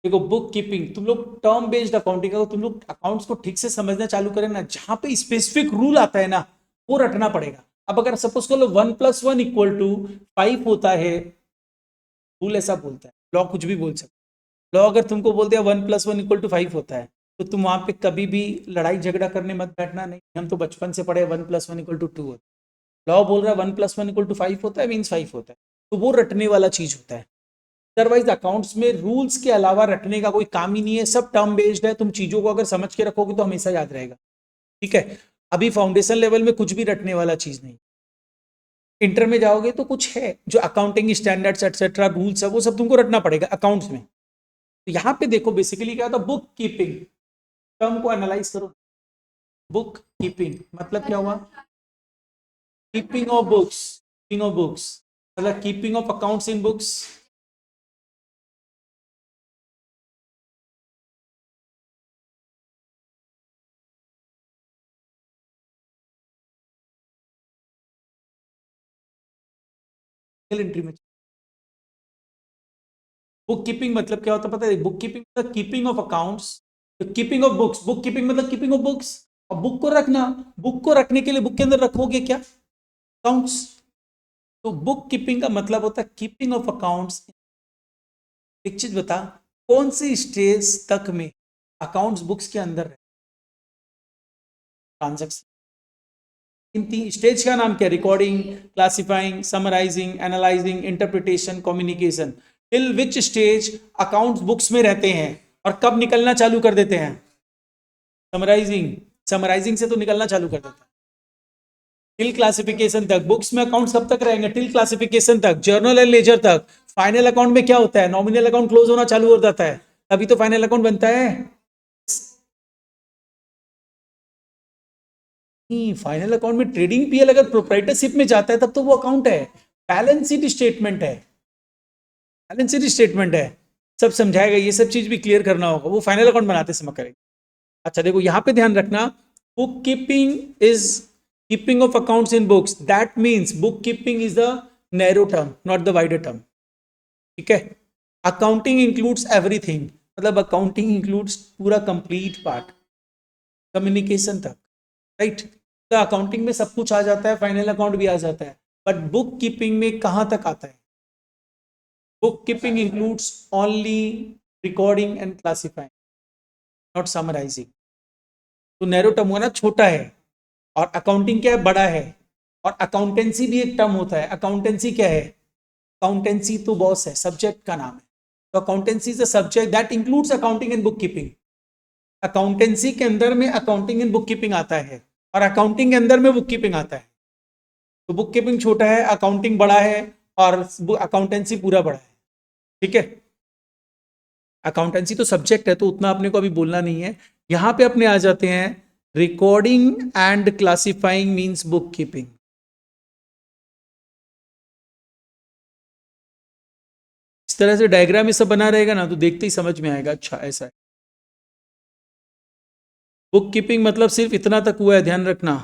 Speaker 1: देखो बुक कीपिंग, तुम लोग टर्म बेस्ड अकाउंटिंग, अगर तुम लोग अकाउंट्स को ठीक से समझना चालू करें ना, जहां पे स्पेसिफिक रूल आता है ना वो रटना पड़ेगा। अब अगर सपोज कर लो 1+1=5 होता है, रूल ऐसा बोलता है, लॉ कुछ भी बोल सकते, लॉ अगर तुमको बोलते हैं 1+1=5 होता है, तो तुम वहां पे कभी भी लड़ाई झगड़ा करने मत बैठना। नहीं, हम तो बचपन से पढ़े 1+1=2 होता है, लॉ बोल रहा है 1+1=5 होता है, मीन्स 5 होता है, तो वो रटने वाला चीज होता है। अदरवाइज अकाउंट्स में रूल्स के अलावा रटने का कोई काम ही नहीं है, सब टर्म बेस्ड है। तुम चीजों को अगर समझ के रखोगे तो हमेशा याद रहेगा। ठीक है, अभी फाउंडेशन लेवल में कुछ भी रटने वाला चीज नहीं। इंटर में जाओगे तो कुछ है जो अकाउंटिंग स्टैंडर्ड्स एटसेट्रा रूल्स है, वो सब तुमको रटना पड़ेगा अकाउंट्स में। तो यहाँ पे देखो बेसिकली क्या होता है, बुक कीपिंग, टर्म को एनालाइज करो। बुक कीपिंग मतलब क्या हुआ? Keeping of books, keeping of books मतलब keeping of accounts in books. Entry में बुक कीपिंग मतलब क्या होता है पता है? बुक कीपिंग मतलब keeping of accounts, keeping of books, book keeping मतलब कीपिंग ऑफ बुक्स। और बुक को रखना, बुक को रखने के लिए बुक के अंदर रखोगे क्या? अकाउंट्स। तो बुक कीपिंग का मतलब होता है कीपिंग ऑफ अकाउंट्स। एक चीज बता, कौन सी स्टेज तक में अकाउंट्स बुक्स के अंदर है? ट्रांजेक्शन। इन तीन स्टेज का नाम क्या? Recording, classifying, summarising, analysing, interpretation, communication. Till which stage accounts books में रहते हैं और कब निकलना चालू कर देते हैं? समराइजिंग, समराइजिंग से तो निकलना चालू कर देता है। टिल क्लासिफिकेशन तक बुक्स में अकाउंट्स कब तक रहेंगे? टिल क्लासिफिकेशन तक, जर्नल एंड लेजर तक। फाइनल अकाउंट में क्या होता है? नॉमिनल अकाउंट क्लोज होना चालू हो जाता है, तभी तो फाइनल अकाउंट बनता है। नहीं, फाइनल अकाउंट में ट्रेडिंग पीएल अगर प्रोप्राइटरशिप में जाता है तब तो वो अकाउंट है, बैलेंस शीट स्टेटमेंट है, बैलेंस शीट स्टेटमेंट है। सब समझाएगा, ये सब चीज भी क्लियर करना होगा, वो फाइनल अकाउंट बनाते समय करेंगे। अच्छा देखो यहाँ पे ध्यान रखना, book keeping is keeping of accounts in books, that means book keeping is the narrow term, not the wider term. ठीक है, अकाउंटिंग इंक्लूड्स एवरीथिंग, मतलब अकाउंटिंग इंक्लूड्स पूरा कंप्लीट पार्ट, कम्युनिकेशन तक, राइट। तो अकाउंटिंग में सब कुछ आ जाता है, फाइनल अकाउंट भी आ जाता है, बट बुक कीपिंग में कहां तक आता है? Book keeping includes only recording and classifying, not summarising. तो नैरो टर्म हुआ ना, छोटा है, और अकाउंटिंग क्या है? बड़ा है। और अकाउंटेंसी भी एक टर्म होता है। अकाउंटेंसी क्या है? अकाउंटेंसी तो बॉस है, सब्जेक्ट का नाम है। तो accountancy is a subject that includes accounting and book keeping. Accountancy के अंदर में अकाउंटिंग एंड बुक कीपिंग आता है, और अकाउंटिंग के अंदर में बुक कीपिंग आता है। तो बुक कीपिंग छोटा है, अकाउंटिंग बड़ा है, और अकाउंटेंसी पूरा बड़ा है। ठीक है, अकाउंटेंसी तो सब्जेक्ट है तो उतना अपने को अभी बोलना नहीं है। यहां पे अपने आ जाते हैं recording and classifying means book keeping. इस तरह से डायग्राम ये सब बना रहेगा ना तो देखते ही समझ में आएगा, अच्छा ऐसा है। बुक कीपिंग मतलब सिर्फ इतना तक हुआ है, ध्यान रखना,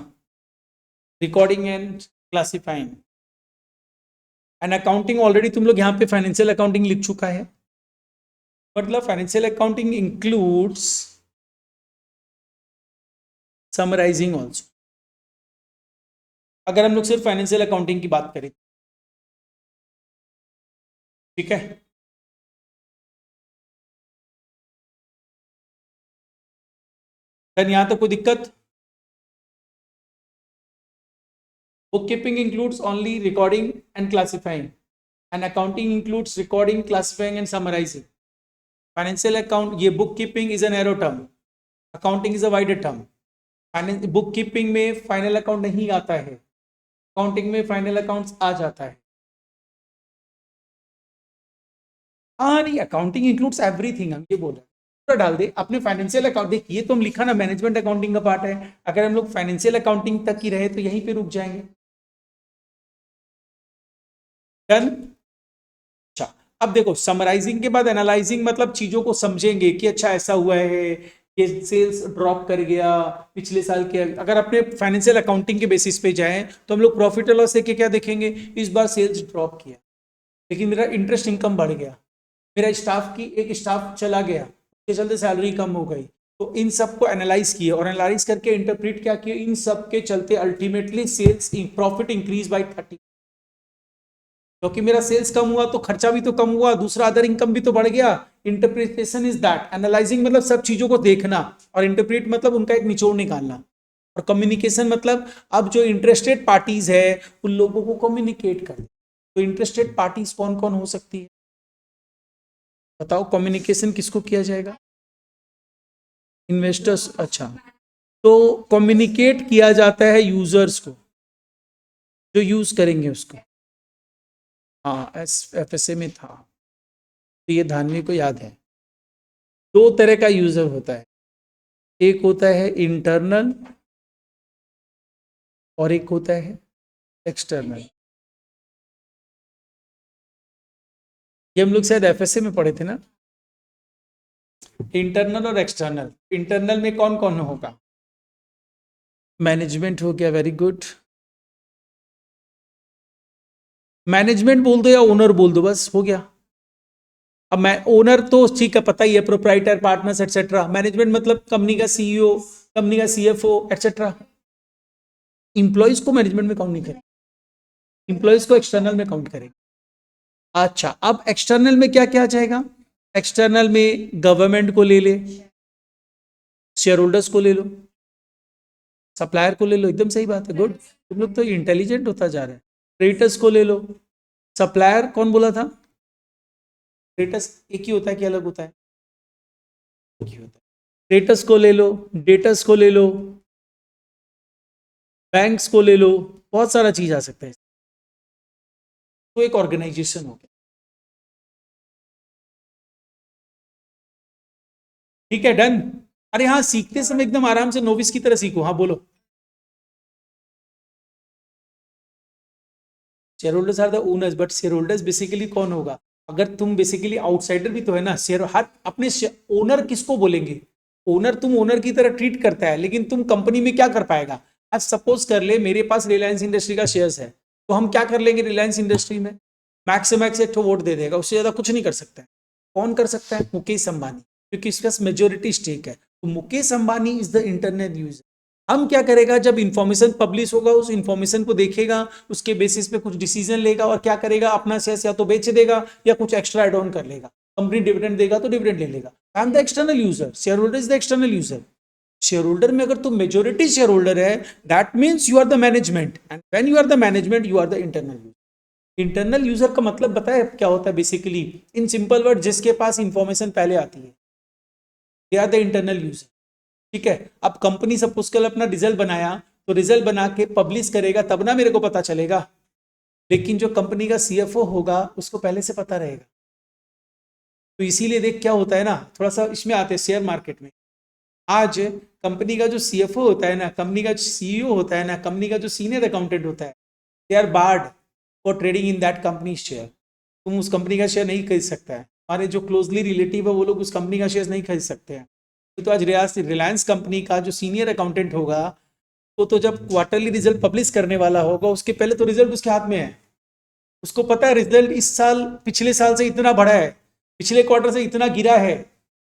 Speaker 1: recording and classifying. And accounting already तुम लोग यहाँ पे फाइनेंशियल अकाउंटिंग लिख चुका है, मतलब financial accounting includes summarising also. अगर हम लोग सिर्फ फाइनेंशियल अकाउंटिंग की बात करें, ठीक है। यहां तक कोई दिक्कत? Bookkeeping includes only recording and classifying, and accounting includes recording, classifying, and summarizing. Financial account, ये bookkeeping is a narrow term, accounting is a wider term. Bookkeeping में final account नहीं आता है, accounting में final accounts आ जाता है। हाँ नहीं, अकाउंटिंग इंक्लूड्स एवरीथिंग, हम ये बोल रहे हैं, पूरा डाल दे अपने फाइनेंशियल अकाउंट। देखिए तो हम लिखा ना मैनेजमेंट अकाउंटिंग का पार्ट है, अगर हम लोग फाइनेंशियल अकाउंटिंग तक ही रहे तो यहीं पे रुक जाएंगे। डन। अच्छा, अब देखो समराइजिंग के बाद एनालाइजिंग, मतलब चीजों को समझेंगे कि अच्छा ऐसा हुआ है, ये सेल्स ड्रॉप कर गया पिछले साल के। अगर अपने फाइनेंशियल अकाउंटिंग के बेसिस पे जाएं तो हम लोग प्रॉफिट एंड लॉस देख के क्या देखेंगे, इस बार सेल्स ड्रॉप किया लेकिन मेरा इंटरेस्ट इनकम बढ़ गया, मेरा स्टाफ की एक स्टाफ चला गया, उसके चलते सैलरी कम हो गई। तो इन सब को एनालाइज किए और एनालाइज करके इंटरप्रेट क्या किए, इन सब के चलते ultimately sales profit increase by 30, क्योंकि मेरा सेल्स कम हुआ तो खर्चा भी तो कम हुआ, दूसरा अदर इनकम भी तो बढ़ गया। इंटरप्रिटेशन इज दैट, एनालाइजिंग मतलब सब चीजों को देखना, और इंटरप्रेट मतलब उनका एक निचोड़ निकालना, और कम्युनिकेशन मतलब अब जो इंटरेस्टेड पार्टीज है उन लोगों को कम्युनिकेट करना। तो इंटरेस्टेड पार्टीज कौन कौन हो सकती है बताओ, कम्युनिकेशन किसको किया जाएगा, इन्वेस्टर्स। अच्छा, तो कम्युनिकेट किया जाता है यूजर्स को, जो यूज करेंगे उसको। हाँ, FSA में था, तो ये धानवी को याद है। दो तरह का यूजर होता है, एक होता है इंटरनल और एक होता है एक्सटर्नल। ये हम लोग शायद FSA में पढ़े थे ना, इंटरनल और एक्सटर्नल। इंटरनल में कौन कौन होगा, मैनेजमेंट हो गया, वेरी गुड। मैनेजमेंट बोल दो या ओनर बोल दो, बस हो गया। अब मैं ओनर तो ठीक है, पता ही है, प्रोप्राइटर, पार्टनर्स एक्सेट्रा। मैनेजमेंट मतलब कंपनी का CEO, कंपनी का CFO एक्सेट्रा। इंप्लॉइज को मैनेजमेंट में काउंट नहीं करें, इंप्लॉइज को एक्सटर्नल में काउंट करें। अच्छा, अब एक्सटर्नल में क्या क्या आ जाएगा, एक्सटर्नल में गवर्नमेंट को ले ले, शेयर होल्डर्स को ले लो, सप्लायर को ले लो, एकदम सही बात है, गुड, तुम लोग तो इंटेलिजेंट होता जा रहा है। क्रेडिटर्स को ले लो, सप्लायर कौन बोला था, क्रेडिटर्स एक ही होता है कि अलग होता है, एक ही होता है। क्रेडिटर्स को ले लो, डेटर्स को ले लो, बैंक्स को ले लो, बहुत सारा चीज आ सकता है। तो एक ऑर्गेनाइजेशन हो गया, ठीक है, डन। अरे हाँ, सीखते समय एकदम आराम से नोविस की तरह सीखो, हाँ बोलो। Share holders are the owners, but share holders basically कौन होगा, अगर तुम बेसिकली आउटसाइडर भी तो है ना, शेयर हर अपने ओनर किसको बोलेंगे, ओनर तुम ओनर की तरह ट्रीट करता है, लेकिन तुम कंपनी में क्या कर पाएगा। आज सपोज कर ले मेरे पास रिलायंस इंडस्ट्री का शेयर्स है, तो हम क्या कर लेंगे रिलायंस इंडस्ट्री में, मैक्स से मैक्स एक ठो वोट दे देगा, उससे ज्यादा कुछ नहीं कर सकता है। कौन कर सकता है, मुकेश अंबानी, क्योंकि इसका मेजोरिटी स्टेक है। तो Mukesh Ambani is the internet user. हम क्या करेगा, जब इंफॉर्मेशन पब्लिश होगा उस इंफॉर्मेशन को देखेगा, उसके बेसिस पे कुछ डिसीजन लेगा, और क्या करेगा, अपना शेयर या तो बेच देगा या कुछ एक्स्ट्रा एड ऑन कर लेगा। कंपनी डिविडेंड देगा तो डिविडेंड ले लेगा। I am the external user, share holder is the external user. Share holder में अगर तुम मेजोरिटी शेयर होल्डर है, that means you are the management, and when you are the management you are the internal user. Internal user का मतलब बताए क्या होता है बेसिकली, इन सिंपल वर्ड, जिसके पास इंफॉर्मेशन पहले आती है, they are the internal user. ठीक है, अब कंपनी सपोज कल अपना रिजल्ट बनाया, तो रिजल्ट बना के पब्लिश करेगा तब ना मेरे को पता चलेगा, लेकिन जो कंपनी का CFO होगा उसको पहले से पता रहेगा। तो इसीलिए देख क्या होता है ना, थोड़ा सा इसमें आते हैं शेयर मार्केट में। आज कंपनी का जो CFO होता है ना, कंपनी का CEO होता है ना, कंपनी का जो सीनियर अकाउंटेंट होता है, they are barred for trading in that company share. तुम उस कंपनी का शेयर नहीं खरीद सकता है, हमारे जो क्लोजली रिलेटिव है वो लोग उस कंपनी का शेयर नहीं खरीद सकते हैं। तो आज रिलायंस कंपनी का जो सीनियर अकाउंटेंट होगा, तो जब क्वार्टरली रिजल्ट पब्लिश करने वाला होगा, उसके पहले तो रिजल्ट उसके हाथ में है, उसको पता है रिजल्ट इस साल पिछले साल से इतना बढ़ा है, पिछले क्वार्टर से इतना गिरा है,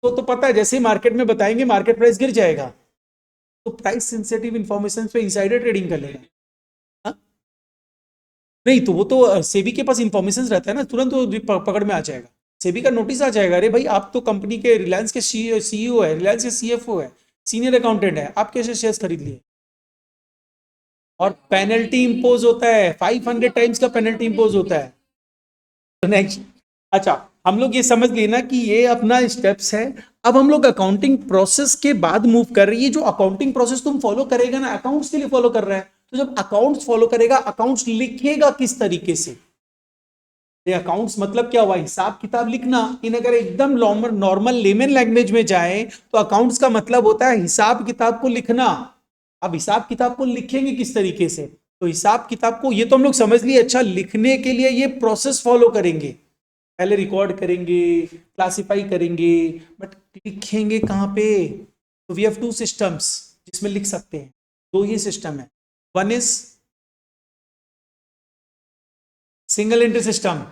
Speaker 1: तो पता है जैसे मार्केट में बताएंगे मार्केट प्राइस गिर जाएगा, तो प्राइस सेंसिटिव इंफॉर्मेशन पे इंसाइडर ट्रेडिंग कर लेगा। हाँ? नहीं तो वो तो सेबी के पास इंफॉर्मेशन रहता है ना, तुरंत वो पकड़ में आ जाएगा, सेबी का नोटिस आ जाएगा, अरे भाई आप तो कंपनी के रिलायंस के CEO है, रिलायंस के CFO है, सीनियर अकाउंटेंट है, आप कैसे शेयर्स खरीद लिए। और पेनल्टी इंपोज होता है, 500 टाइम्स का पेनल्टी इंपोज होता है। तो नेक्स्ट, अच्छा हम लोग ये समझ लिए ना कि ये अपना स्टेप्स है। अब हम लोग अकाउंटिंग प्रोसेस के बाद मूव कर रही है। जो अकाउंटिंग प्रोसेस तुम फॉलो करेगा ना, अकाउंट्स के लिए फॉलो कर रहा है, तो जब अकाउंट्स फॉलो करेगा, अकाउंट्स लिखेगा किस तरीके से, अकाउंट्स मतलब क्या हुआ, हिसाब किताब लिखना। इन अगर एकदम नॉर्मल लेमन लैंग्वेज में जाए तो अकाउंट्स का मतलब होता है हिसाब किताब को लिखना। अब हिसाब किताब को लिखेंगे किस तरीके से, तो हिसाब किताब को ये तो हम लोग समझ लिए, अच्छा लिखने के लिए ये प्रोसेस फॉलो करेंगे। पहले रिकॉर्ड करेंगे, क्लासिफाई करेंगे, बट लिखेंगे कहाँ पे? तो वी हैव टू सिस्टम्स जिसमें लिख सकते हैं, दो ही सिस्टम है। One is single entry system,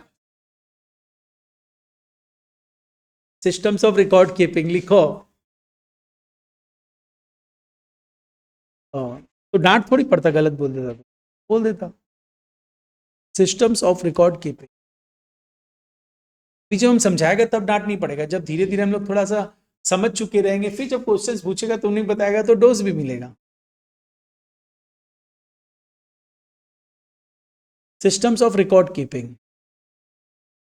Speaker 1: systems of record keeping लिखो। तो डांट थोड़ी पड़ता, गलत बोल देता तो बोल देता। सिस्टम्स ऑफ रिकॉर्ड कीपिंग जब हम समझाएगा तब डांट नहीं पड़ेगा, जब धीरे धीरे हम लोग थोड़ा सा समझ चुके रहेंगे, फिर जब क्वेश्चंस पूछेगा तो नहीं बताएगा तो डोज भी मिलेगा। सिस्टम्स ऑफ रिकॉर्ड कीपिंग,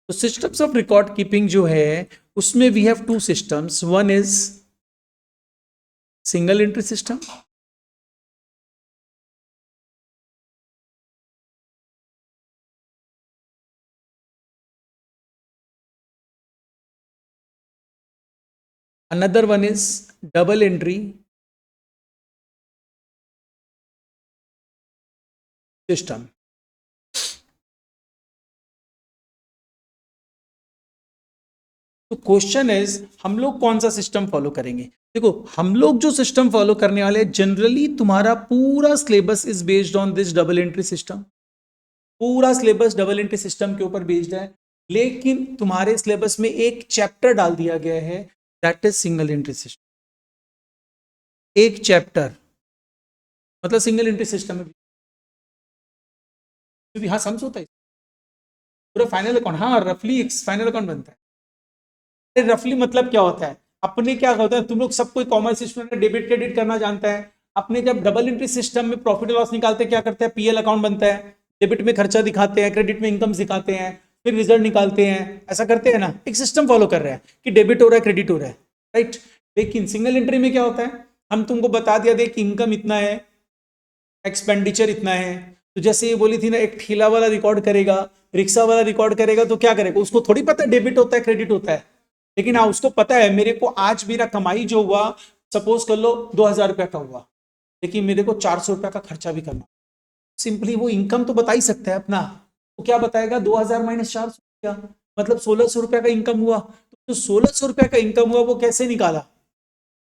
Speaker 1: तो सिस्टम्स ऑफ रिकॉर्ड कीपिंग जो है उसमें we have two systems, one is single entry system, another one is double entry system। तो क्वेश्चन इज हम लोग कौन सा सिस्टम फॉलो करेंगे? देखो हम लोग जो सिस्टम फॉलो करने वाले हैं, जनरली तुम्हारा पूरा syllabus is based on this double entry system, पूरा सिलेबस डबल एंट्री सिस्टम के ऊपर बेस्ड है, लेकिन तुम्हारे सिलेबस में एक चैप्टर डाल दिया गया है that is single entry system. एक चैप्टर मतलब सिंगल एंट्री सिस्टम है, क्योंकि हाँ सम्स होता है पूरा फाइनल अकाउंट, हाँ रफली फाइनल अकाउंट बनता है। रफली मतलब क्या होता है, अपने क्या होता है, तुम लोग सब कोई कॉमर्स स्टूडेंट डेबिट क्रेडिट करना जानता है, अपने जब डबल एंट्री सिस्टम में प्रॉफिट लॉस निकालते क्या करते हैं, पीएल अकाउंट बनता है, डेबिट में खर्चा दिखाते हैं, क्रेडिट में इनकम दिखाते हैं, फिर रिजल्ट निकालते हैं, ऐसा करते हैं ना, एक सिस्टम फॉलो कर रहे हैं कि डेबिट हो रहा है क्रेडिट हो रहा है, राइट। लेकिन सिंगल एंट्री में क्या होता है, हम तुमको बता दिया देख इनकम इतना है, एक्सपेंडिचर इतना है, तो जैसे ये बोली थी ना, एक ठेला वाला रिकॉर्ड करेगा, रिक्शा वाला रिकॉर्ड करेगा, तो क्या करेगा, उसको थोड़ी पता है डेबिट होता है क्रेडिट होता है, लेकिन हाँ उसको पता है मेरे को आज मेरा कमाई जो हुआ, सपोज कर लो 2000 रुपया का हुआ, लेकिन मेरे को 400 रुपया का खर्चा भी करना, सिंपली वो इनकम तो बता ही सकता है अपना, तो क्या बताएगा 2000 माइनस 400 रुपया, मतलब 1600 रुपया का इनकम हुआ, तो 1600 रुपया का इनकम हुआ वो कैसे निकाला?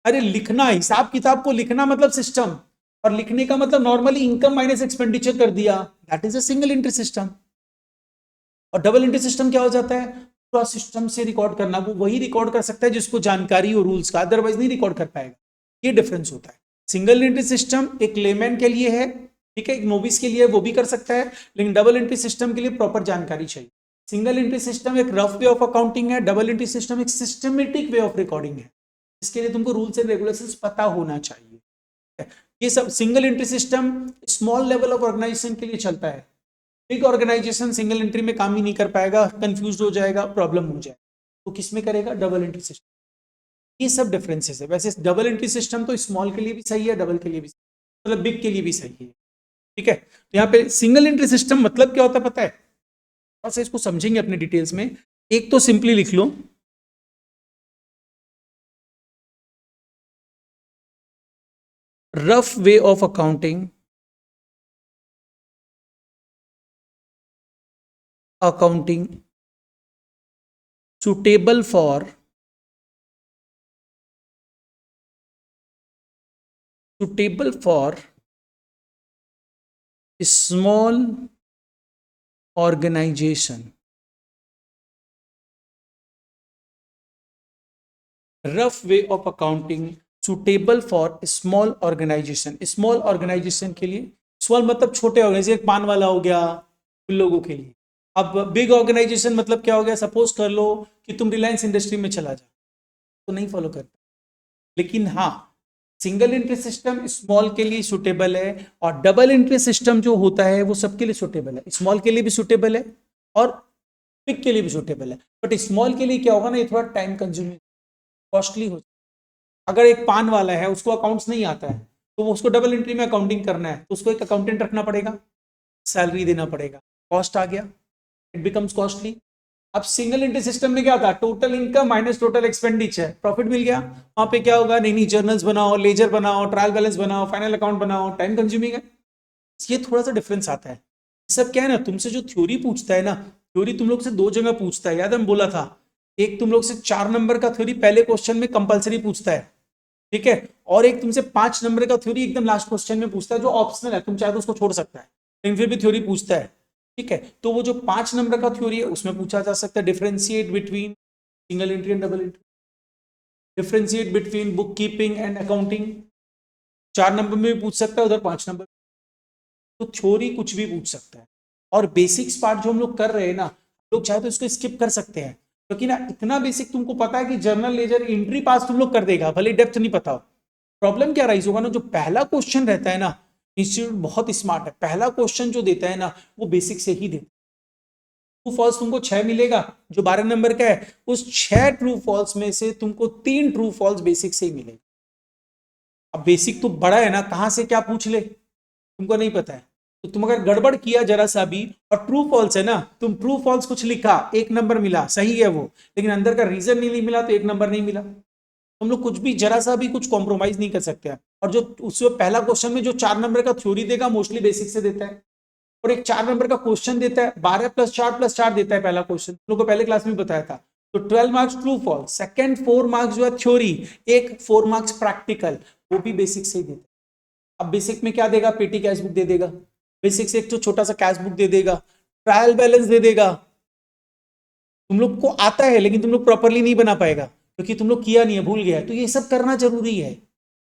Speaker 1: अरे लिखना, हिसाब किताब को लिखना मतलब सिस्टम, और लिखने का मतलब नॉर्मली इनकम माइनस एक्सपेंडिचर कर दिया, that is a single entry system. और डबल एंट्री सिस्टम क्या हो जाता है, पूरा सिस्टम से रिकॉर्ड करना, वो वही रिकॉर्ड कर सकता है जिसको जानकारी हो रूल्स का, अदरवाइज नहीं रिकॉर्ड कर पाएगा, ये डिफरेंस होता है। सिंगल एंट्री सिस्टम एक लेमैन के लिए है, ठीक है, एक नोविस के लिए वो भी कर सकता है, लेकिन डबल एंट्री सिस्टम के लिए प्रॉपर जानकारी चाहिए। सिंगल एंट्री सिस्टम एक रफ वे ऑफ अकाउंटिंग है, डबल एंट्री सिस्टम एक सिस्टमेटिक वे ऑफ रिकॉर्डिंग है, इसके लिए तुमको रूल्स एंड रेगुलेशंस पता होना चाहिए। ये सब single entry system small level of organisation के लिए चलता है, बिग ऑर्गेनाइजेशन सिंगल एंट्री में काम ही नहीं कर पाएगा, कंफ्यूज हो जाएगा, प्रॉब्लम हो जाएगा, तो किस में करेगा, डबल एंट्री सिस्टम। ये सब डिफरेंसेस है। वैसे डबल एंट्री सिस्टम तो स्मॉल के लिए भी सही है, डबल के लिए भी मतलब बिग के लिए भी सही है, ठीक है। तो यहाँ पे सिंगल एंट्री सिस्टम मतलब क्या होता है पता है, बस इसको समझेंगे अपने डिटेल्स में। एक तो सिंपली लिख लो, rough way of accounting, accounting suitable for small organization। Rough way of accounting suitable for small organisation, small organisation के लिए, स्मॉल मतलब छोटे ऑर्गेनाइजेशन, पान वाला हो गया उन लोगों के लिए। अब बिग ऑर्गेनाइजेशन मतलब क्या हो गया, सपोज कर लो कि तुम रिलायंस इंडस्ट्री में चला जाओ, तो नहीं फॉलो करता, लेकिन हाँ सिंगल एंट्री सिस्टम स्मॉल के लिए सुटेबल है, और डबल एंट्री सिस्टम जो होता है वो सबके लिए सुटेबल है, स्मॉल के लिए भी सुटेबल है और बिग के लिए भी सुटेबल है। बट स्मॉल के लिए क्या होगा ना, ये थोड़ा टाइम कंज्यूमिंग, कॉस्टली हो। अगर एक पान वाला है उसको अकाउंट्स नहीं आता है, तो उसको डबल एंट्री में अकाउंटिंग करना है, तो उसको एक अकाउंटेंट रखना पड़ेगा, सैलरी देना पड़ेगा, कॉस्ट आ गया, इट बिकम्स कॉस्टली। अब सिंगल एंट्री सिस्टम में क्या था, total income minus total expenditure, profit मिल गया, वहां पे क्या होगा, नई जर्नल्स बनाओ, लेजर बनाओ, ट्रायल बैलेंस बनाओ, फाइनल अकाउंट बनाओ, टाइम कंज्यूमिंग है। ये थोड़ा सा डिफरेंस आता है। सब क्या है ना, तुमसे जो थ्योरी पूछता है ना, थ्योरी तुम लोग से 2 जगह पूछता है, याद है मैं बोला था। एक तुम लोग से 4 नंबर का थ्योरी पहले क्वेश्चन में कंपलसरी पूछता है, ठीक है, और एक तुमसे 5 नंबर का थ्योरी एकदम लास्ट क्वेश्चन में पूछता है, जो ऑप्शनल है, तुम चाहे तो उसको छोड़ सकता है, लेकिन फिर भी थ्योरी पूछता है, ठीक है। तो वो जो 5 नंबर का थ्योरी है उसमें पूछा जा सकता है differentiate between single entry and double entry, differentiate between book keeping and accounting, 4 number में भी पूछ सकता है, उधर 5 नंबर। तो थ्योरी कुछ भी पूछ सकता है। और बेसिक्स पार्ट जो हम लोग कर रहे हैं ना, लोग चाहे तो इसको स्किप कर सकते हैं, क्योंकि ना इतना बेसिक तुमको पता है कि जर्नल लेजर एंट्री पास तुम लोग कर देगा, भले डेप्थ नहीं पता हो। प्रॉब्लम क्या राइज होगा ना, जो पहला क्वेश्चन रहता है ना, इंस्टीट्यूट बहुत स्मार्ट है, पहला क्वेश्चन जो देता है ना वो बेसिक से ही देता है। ट्रू फॉल्स तुमको 6 मिलेगा जो 12 नंबर का है, उस 6 ट्रू फॉल्स में से तुमको 3 ट्रू फॉल्स बेसिक से ही मिलेगा। अब बेसिक तो बड़ा है ना, कहां से क्या पूछ ले तुमको नहीं पता है, तो तुम अगर गड़बड़ किया जरा सा भी, और ट्रू फॉल्स है ना, तुम ट्रू फॉल्स कुछ लिखा 1 नंबर मिला, सही है वो, लेकिन अंदर का रीजन नहीं मिला तो 1 नंबर नहीं मिला। हम लोग कुछ भी जरा सा भी कुछ कॉम्प्रोमाइज नहीं कर सकते हैं। और जो उसमें पहला क्वेश्चन में जो 4 नंबर का थ्योरी देगा मोस्टली बेसिक से देता है, और एक 4 नंबर का क्वेश्चन देता है, 12 + 4 देता है पहला क्वेश्चन, तुम लोग को पहले क्लास में बताया था। तो 12 marks true false, second 4 marks जो है थ्योरी, एक 4 मार्क्स प्रैक्टिकल, वो भी बेसिक से ही देता है। अब बेसिक में क्या देगा, पेटी कैश बुक दे देगा, बेसिक से एक तो छोटा सा कैश बुक दे देगा, ट्रायल बैलेंस दे देगा। तुम लोग को आता है लेकिन तुम लोग प्रॉपरली नहीं बना पाएगा, क्योंकि तुम लोग किया नहीं है, भूल गया है, तो ये सब करना जरूरी है,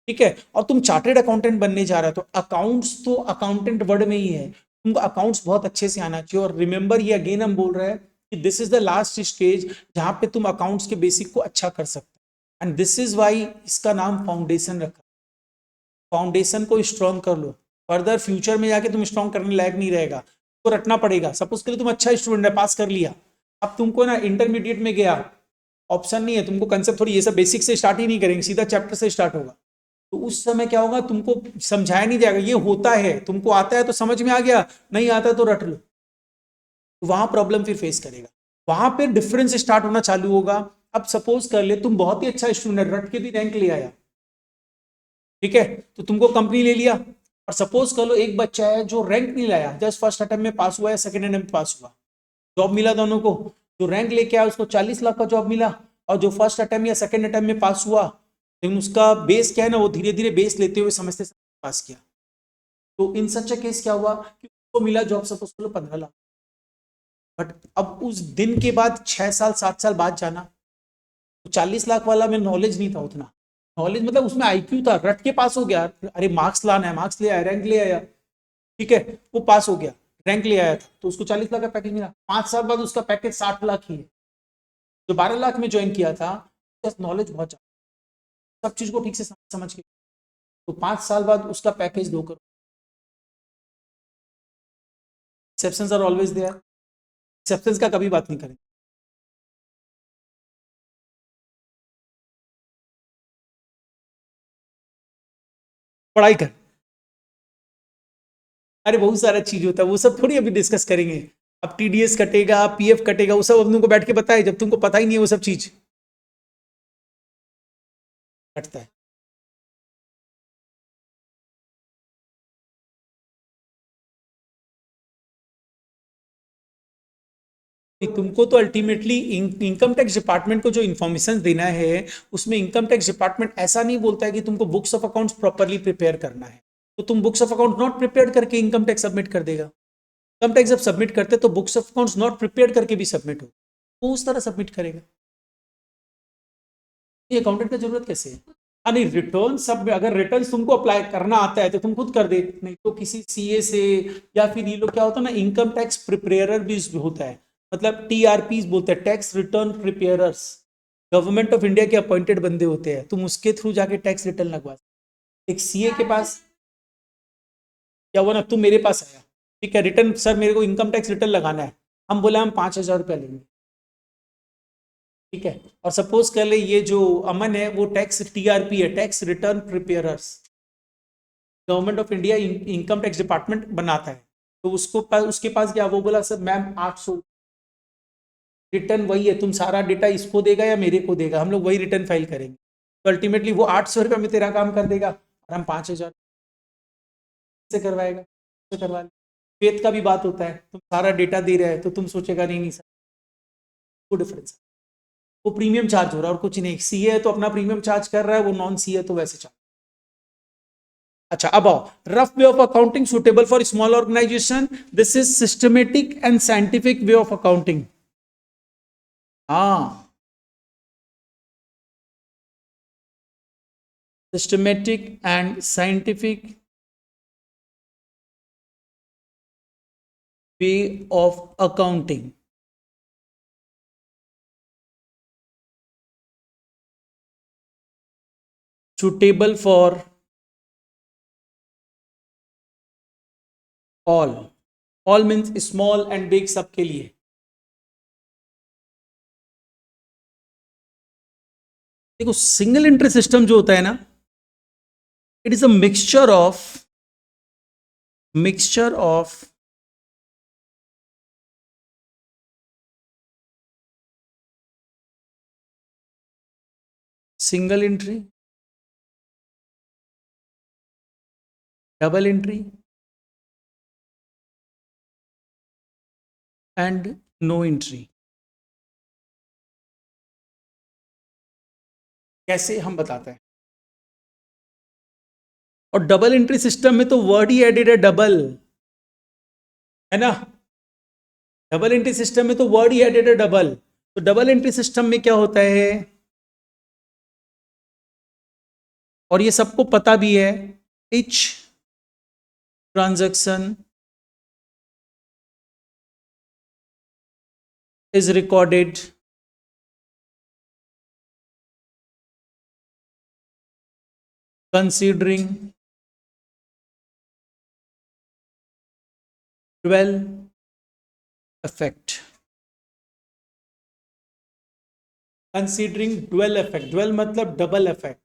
Speaker 1: ठीक है। और तुम चार्टेड अकाउंटेंट बनने जा रहे हो, तो अकाउंट्स तो अकाउंटेंट वर्ड में ही है, तुमको अकाउंट्स बहुत अच्छे से आना चाहिए। और रिमेंबर, ये अगेन हम बोल रहे हैं कि this is the last stage जहां पे तुम अकाउंट्स के बेसिक को अच्छा कर सकते हो, एंड दिस इज वाई इसका नाम फाउंडेशन रखा। फाउंडेशन को स्ट्रॉन्ग कर लो, फर्दर फ्यूचर में जाके तुम स्ट्रॉन्ग करने लायक नहीं रहेगा, तो रटना पड़ेगा। सपोज के लिए तुम अच्छा स्टूडेंट है, पास कर लिया, अब तुमको ना इंटरमीडिएट में गया, ऑप्शन नहीं है, तुमको कंसेप्ट थोड़ी ये सब बेसिक से स्टार्ट ही नहीं करेंगे, सीधा चैप्टर से स्टार्ट होगा। तो उस समय क्या होगा, तुमको समझाया नहीं जाएगा, ये होता है, तुमको आता है तो समझ में आ गया, नहीं आता तो रट लो, तो वहां प्रॉब्लम फिर फेस करेगा, वहां पे डिफरेंस स्टार्ट होना चालू होगा। अब सपोज कर ले तुम बहुत ही अच्छा स्टूडेंट, रट के भी रैंक ले आया, ठीक है, तो तुमको कंपनी ले लिया। और सपोज कर लो एक बच्चा है जो रैंक नहीं लाया, जस्ट फर्स्ट अटेम्प्ट में पास हुआ या सेकंड अटेम्प्ट में पास हुआ, जॉब मिला दोनों को। जो रैंक लेके आया उसको 40 लाख का जॉब मिला, और जो फर्स्ट अटेम्प्ट या सेकंड अटेम्प्ट में पास हुआ, लेकिन उसका बेस क्या है ना, वो धीरे धीरे बेस लेते हुए समझते पास किया। तो इन सच केस क्या हुआ कि उसको मिला जॉब सपोज कर लो 15 लाख, बट अब उस दिन के बाद 6 साल 7 साल बाद जाना, तो 40 लाख वाला में नॉलेज नहीं था उतना, नॉलेज मतलब उसमें आईक्यू था, रट के पास हो गया, अरे मार्क्स लाना है, मार्क्स ले आया, रैंक ले आया, ठीक है, वो पास हो गया, रैंक ले आया था, तो उसको 40 लाख का पैकेज मिला। 5 साल बाद उसका पैकेज 60 लाख ही है। जो 12 लाख में ज्वाइन किया था, नॉलेज बहुत ज्यादा, सब चीज को ठीक से समझ के, तो 5 साल बाद उसका package 2 crore. Exceptions are always there, exceptions का कभी बात नहीं करें। पढ़ाई कर, अरे बहुत सारा चीज होता है, वो सब थोड़ी अभी डिस्कस करेंगे। अब टीडीएस कटेगा, पीएफ कटेगा, वो सब अब तुमको बैठ के बताए, जब तुमको पता ही नहीं है वो सब चीज कटता है। तुमको तो अल्टीमेटली इनकम टैक्स डिपार्टमेंट को जो इन्फॉर्मेशन देना है, उसमें इनकम टैक्स डिपार्टमेंट ऐसा नहीं बोलता है कि तुमको books of accounts properly prepare करना है, तो तुम books of account not prepare करके इनकम टैक्स सबमिट कर देगा। इनकम टैक्स जब सबमिट करते तो books of accounts not prepare करके भी सबमिट हो, वो उस तरह सबमिट करेगा। ये अकाउंटेंट का जरूरत कैसे है? हाँ नहीं, रिटर्न सब में अगर रिटर्न तुमको अप्लाई करना आता है तो तुम खुद कर दे, नहीं तो किसी सीए से, या फिर ये लोग क्या होता है ना, इनकम टैक्स प्रिपेयरर भी होता है, मतलब टीआरपी बोलते हैं, tax return preparers, government of India के अपॉइंटेड बंदे होते हैं, तुम उसके थ्रू जाके टैक्स रिटर्न लगवा। एक सीए के पास क्या हुआ ना, तुम मेरे पास आया, ठीक है, रिटर्न सर मेरे को इनकम टैक्स रिटर्न लगाना है, हम बोले हम 5,000 रुपया लेंगे, ठीक है, और सपोज कर ले ये जो अमन है वो टैक्स टीआरपी है, tax return preparers, government of India income tax department बनाता है, तो उसके पास गया, वो बोला सर मैम 800, रिटर्न वही है, तुम सारा डेटा इसको देगा या मेरे को देगा, हम लोग वही रिटर्न फाइल करेंगे, तो अल्टीमेटली वो 800 रुपये में तेरा काम कर देगा, और हम 5,000 से करवाएगा, से करवा फेथ का भी बात होता है, तुम सारा डेटा दे रहे हो तो तुम सोचेगा नहीं नहीं सर, वो डिफरेंस, वो प्रीमियम चार्ज हो रहा है और कुछ नहीं। सीए है तो अपना प्रीमियम चार्ज कर रहा है, वो नॉन सीए तो वैसे चार्ज। अच्छा, अब आओ, rough way of accounting suitable for small organisation, this is systematic and scientific way of accounting. हाँ, systematic and scientific way of accounting, suitable for all means small and big, सबके लिए। देखो single entry system जो होता है ना, it is a mixture of single entry, double entry and no entry. कैसे हम बताते हैं। और डबल एंट्री सिस्टम में तो वर्ड ही एडेड है, डबल, है ना। डबल एंट्री सिस्टम में तो वर्ड ही एडेड है, डबल। तो डबल एंट्री सिस्टम में क्या होता है, और ये सबको पता भी है, each transaction is recorded considering 12 effect, considering 12 effect, 12 मतलब double effect.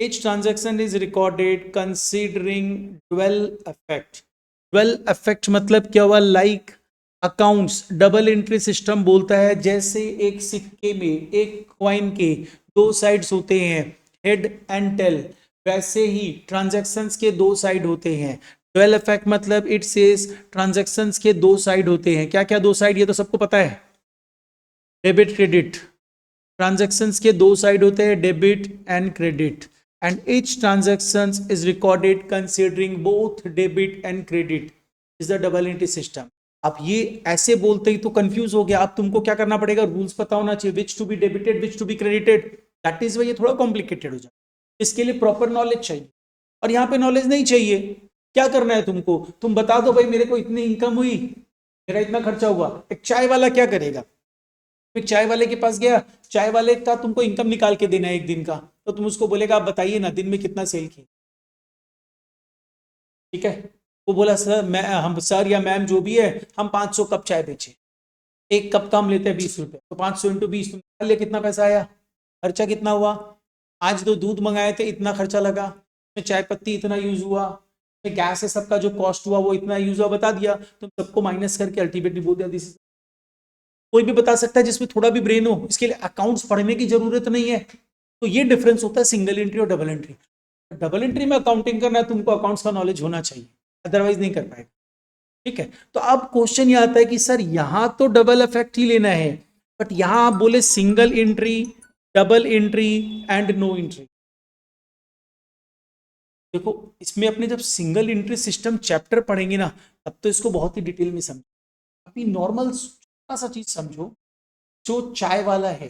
Speaker 1: each transaction is recorded considering 12 effect, 12 effect मतलब क्या हुआ, like accounts double entry system बोलता है जैसे एक सिक्के में, एक कॉइन के दो साइड्स होते हैं, हेड एंड टेल, वैसे ही ट्रांजैक्शंस के दो साइड होते हैं। 12 इफेक्ट मतलब इट सेज ट्रांजैक्शंस के दो साइड होते हैं। क्या क्या दो साइड, ये तो सबको पता है, डेबिट क्रेडिट। ट्रांजैक्शंस के दो साइड होते हैं, debit and credit, and each transactions is recorded considering both debit and credit, is the double entry system. आप ये ऐसे बोलते ही तो कंफ्यूज हो गया। आप तुमको क्या करना पड़ेगा, रूल्स पता होना चाहिए, which to be debited which to be credited, that is why ये थोड़ा कॉम्प्लिकेटेड हो जाए। इसके लिए प्रॉपर नॉलेज चाहिए, और यहाँ पे नॉलेज नहीं चाहिए। क्या करना है तुमको, तुम बता दो भाई मेरे को इतनी इनकम हुई, मेरा इतना खर्चा हुआ। एक चाय वाला क्या करेगा, फिर चाय वाले के पास गया, चाय वाले का तुमको इनकम निकाल के देना है एक दिन का, तो तुम उसको बोलेगा आप बताइए ना दिन में कितना सेल की, ठीक है। वो बोला सर मैं, हम सर या मैम जो भी है, हम 500 कप चाय बेचे, एक कप का हम लेते हैं 20 रुपए, तो 500 इंटू 20 तुम ले कितना पैसा आया, खर्चा कितना हुआ। आज तो दूध मंगाए थे इतना खर्चा लगा, चाय पत्ती इतना यूज हुआ, गैस है सबका जो कॉस्ट हुआ वो इतना यूज हुआ, बता दिया। तुम सबको माइनस करके अल्टीमेटली बोल दिया दिस। कोई भी बता सकता है जिसमें थोड़ा भी ब्रेन हो, इसके लिए अकाउंट्स पढ़ने की जरूरत नहीं है। तो ये डिफरेंस होता है सिंगल एंट्री और डबल एंट्री। डबल एंट्री में अकाउंटिंग करना है तुमको अकाउंट्स का नॉलेज होना चाहिए, अदरवाइज नहीं कर पाएगा, ठीक है। तो अब क्वेश्चन ये आता है कि सर यहां तो डबल इफेक्ट ही लेना है, बट यहां आप बोले single entry, double entry and no entry. देखो इसमें अपने जब सिंगल एंट्री सिस्टम चैप्टर पढ़ेंगे ना, तब तो इसको बहुत ही डिटेल में समझो। अभी नॉर्मल छोटा सा चीज समझो, जो चाय वाला है,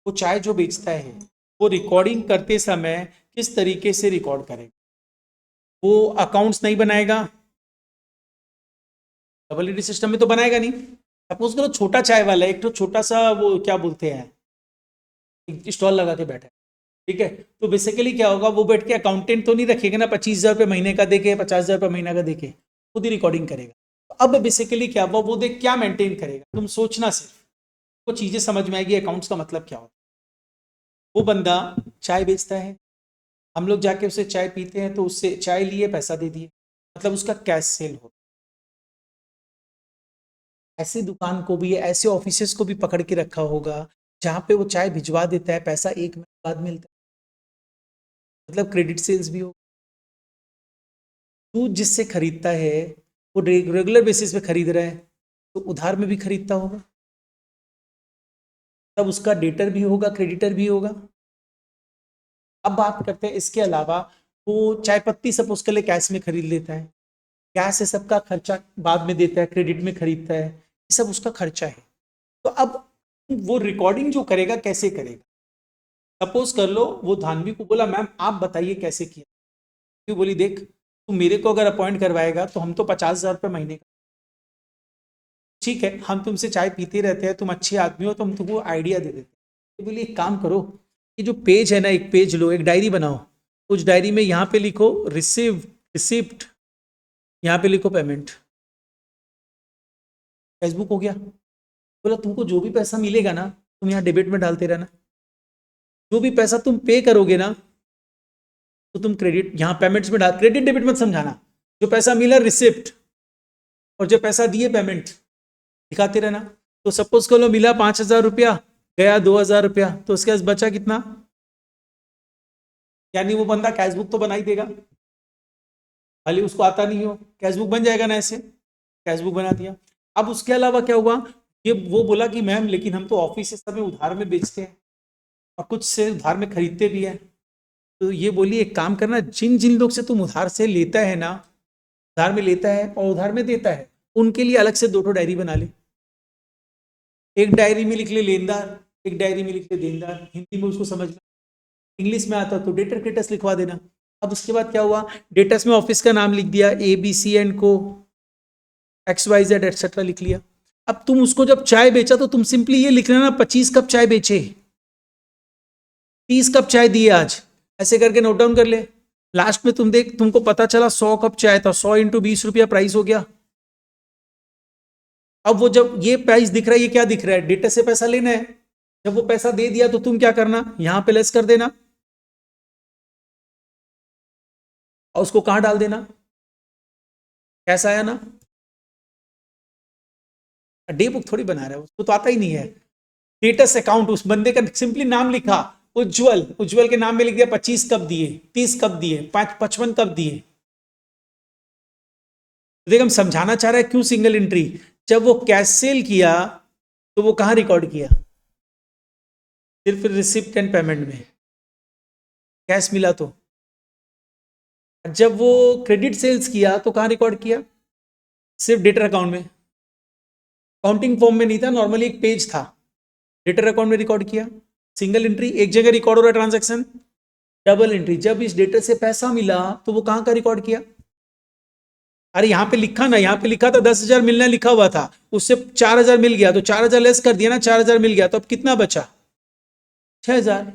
Speaker 1: वो चाय जो बेचता है, वो रिकॉर्डिंग करते समय किस तरीके से रिकॉर्ड करेगा, वो अकाउंट्स नहीं बनाएगा, डबल एंट्री सिस्टम में तो बनाएगा नहीं। सपोज करो छोटा चाय वाला है, एक तो छोटा सा वो क्या बोलते हैं, स्टॉल लगा के बैठा है, ठीक है। तो बेसिकली क्या होगा, वो बैठ के अकाउंटेंट तो नहीं रखेगा ना, 25,000 रुपये महीने का देके, 50,000 रुपये महीना का देके, खुद ही रिकॉर्डिंग करेगा। तो अब बेसिकली क्या वो देख क्या मेंटेन करेगा, तुम सोचना सिर्फ, वो चीजें समझ में आएगी अकाउंट्स का मतलब क्या होता है। वो बंदा चाय बेचता है, हम लोग जाके उसे चाय पीते हैं, तो उससे चाय लिए पैसा दे दिए, मतलब उसका कैश सेल होता है। ऐसे दुकान को भी, ऐसे ऑफिसेस को भी पकड़ के रखा होगा जहां पे वो चाय भिजवा देता है, पैसा 1 महीने बाद मिलता है, मतलब क्रेडिट सेल्स भी हो। तू जिससे खरीदता है वो रेगुलर बेसिस पे खरीद रहा है, तो उधार में भी खरीदता होगा, तब उसका डेटर भी होगा, क्रेडिटर भी होगा। अब बात करते हैं इसके अलावा, वो चाय पत्ती सपोज कर ले कैश में खरीद लेता है, गैस से सबका खर्चा बाद में देता है, क्रेडिट में खरीदता है, ये सब उसका खर्चा है। तो अब वो रिकॉर्डिंग जो करेगा कैसे करेगा? सपोज कर लो वो धानवी को बोला मैम आप बताइए कैसे किया, क्यों बोली देख तू मेरे को अगर अपॉइंट करवाएगा तो हम तो 50,000 रुपये महीने का, ठीक है हम तुमसे चाय पीते रहते हैं, तुम अच्छे आदमी हो तो हम तुमको आइडिया दे देते हैं। तो बोली एक काम करो, ये जो पेज है ना, एक पेज लो, एक डायरी बनाओ, उस डायरी में यहाँ पे लिखो रिसिप्ट, यहाँ पे लिखो पेमेंट, फेसबुक हो गया। बोला तुमको जो भी पैसा मिलेगा ना तुम यहाँ डेबिट में डालते रहना, जो भी पैसा तुम पे करोगे ना तो तुम क्रेडिट यहाँ पेमेंट्स में डाल, क्रेडिट डेबिट मत समझाना, जो पैसा मिला रिसिप्ट, और जो पैसा दिए पेमेंट दिखाते रहना। तो सपोज करो मिला 5,000 रुपया, गया 2,000 रुपया, तो उसके पास बचा कितना? यानी वो बंदा कैशबुक तो बना ही देगा, भले उसको आता नहीं हो, कैशबुक बन जाएगा ना, ऐसे कैशबुक बना दिया। अब उसके अलावा क्या हुआ, ये वो बोला कि मैम लेकिन हम तो ऑफिस से सब में उधार में बेचते हैं और कुछ से उधार में खरीदते भी हैं। तो ये बोली एक काम करना, जिन जिन लोग से तुम उधार से लेता है ना, उधार में लेता है और उधार में देता है, उनके लिए अलग से 2 डायरी बना ले। एक डायरी में लिख ले लेनदार, एक डायरी में लिख ले देनदार, हिंदी में उसको समझ में, इंग्लिश में आता तो डेटर क्रेटस लिखवा देना। अब उसके बाद क्या हुआ, डेटस में ऑफिस का नाम लिख दिया, ABC एंड को, XYZ एटसेट्रा लिख लिया। अब तुम उसको जब चाय बेचा तो तुम सिंपली ये लिख लेना 25 कप चाय बेचे, 30 कप चाय दिए आज, ऐसे करके नोट डाउन कर ले। लास्ट में तुम देख तुमको पता चला 100 कप चाय था, 100 इंटू 20 रुपया प्राइस हो गया। अब वो जब ये प्राइस दिख रहा है, ये क्या दिख रहा है, डेटा से पैसा लेना है। जब वो पैसा दे दिया तो तुम क्या करना, यहां पे लेस कर देना और उसको कहां डाल देना, कैसा आया ना, डे बुक थोड़ी बना रहा है, उसको तो आता ही नहीं है। स्टेटस अकाउंट, उस बंदे का सिंपली नाम लिखा उज्जवल, उज्जवल के नाम में लिख दिया 25 कब दिए, 30 कब दिए, 55 कब दिए। देख हम समझाना चाह रहे हैं क्यों सिंगल एंट्री। जब वो कैश सेल किया तो वो कहां रिकॉर्ड किया, सिर्फ रिसिप्ट एंड पेमेंट में, कैश मिला तो। जब वो क्रेडिट सेल्स किया तो कहां रिकॉर्ड किया, सिर्फ डेटर अकाउंट में, काउंटिंग फॉर्म में नहीं था, नॉर्मली एक पेज था, डेटर अकाउंट में रिकॉर्ड किया। सिंगल एंट्री, एक जगह रिकॉर्ड हो रहा है ट्रांजैक्शन। डबल एंट्री, जब इस डेटर से पैसा मिला तो वो कहां का रिकॉर्ड किया, अरे यहां पे लिखा ना, यहां पे लिखा था 10,000 मिलना लिखा हुआ था, उससे 4,000 मिल गया तो 4,000 लेस कर दिया ना, 4,000 मिल गया तो अब कितना बचा, 6,000।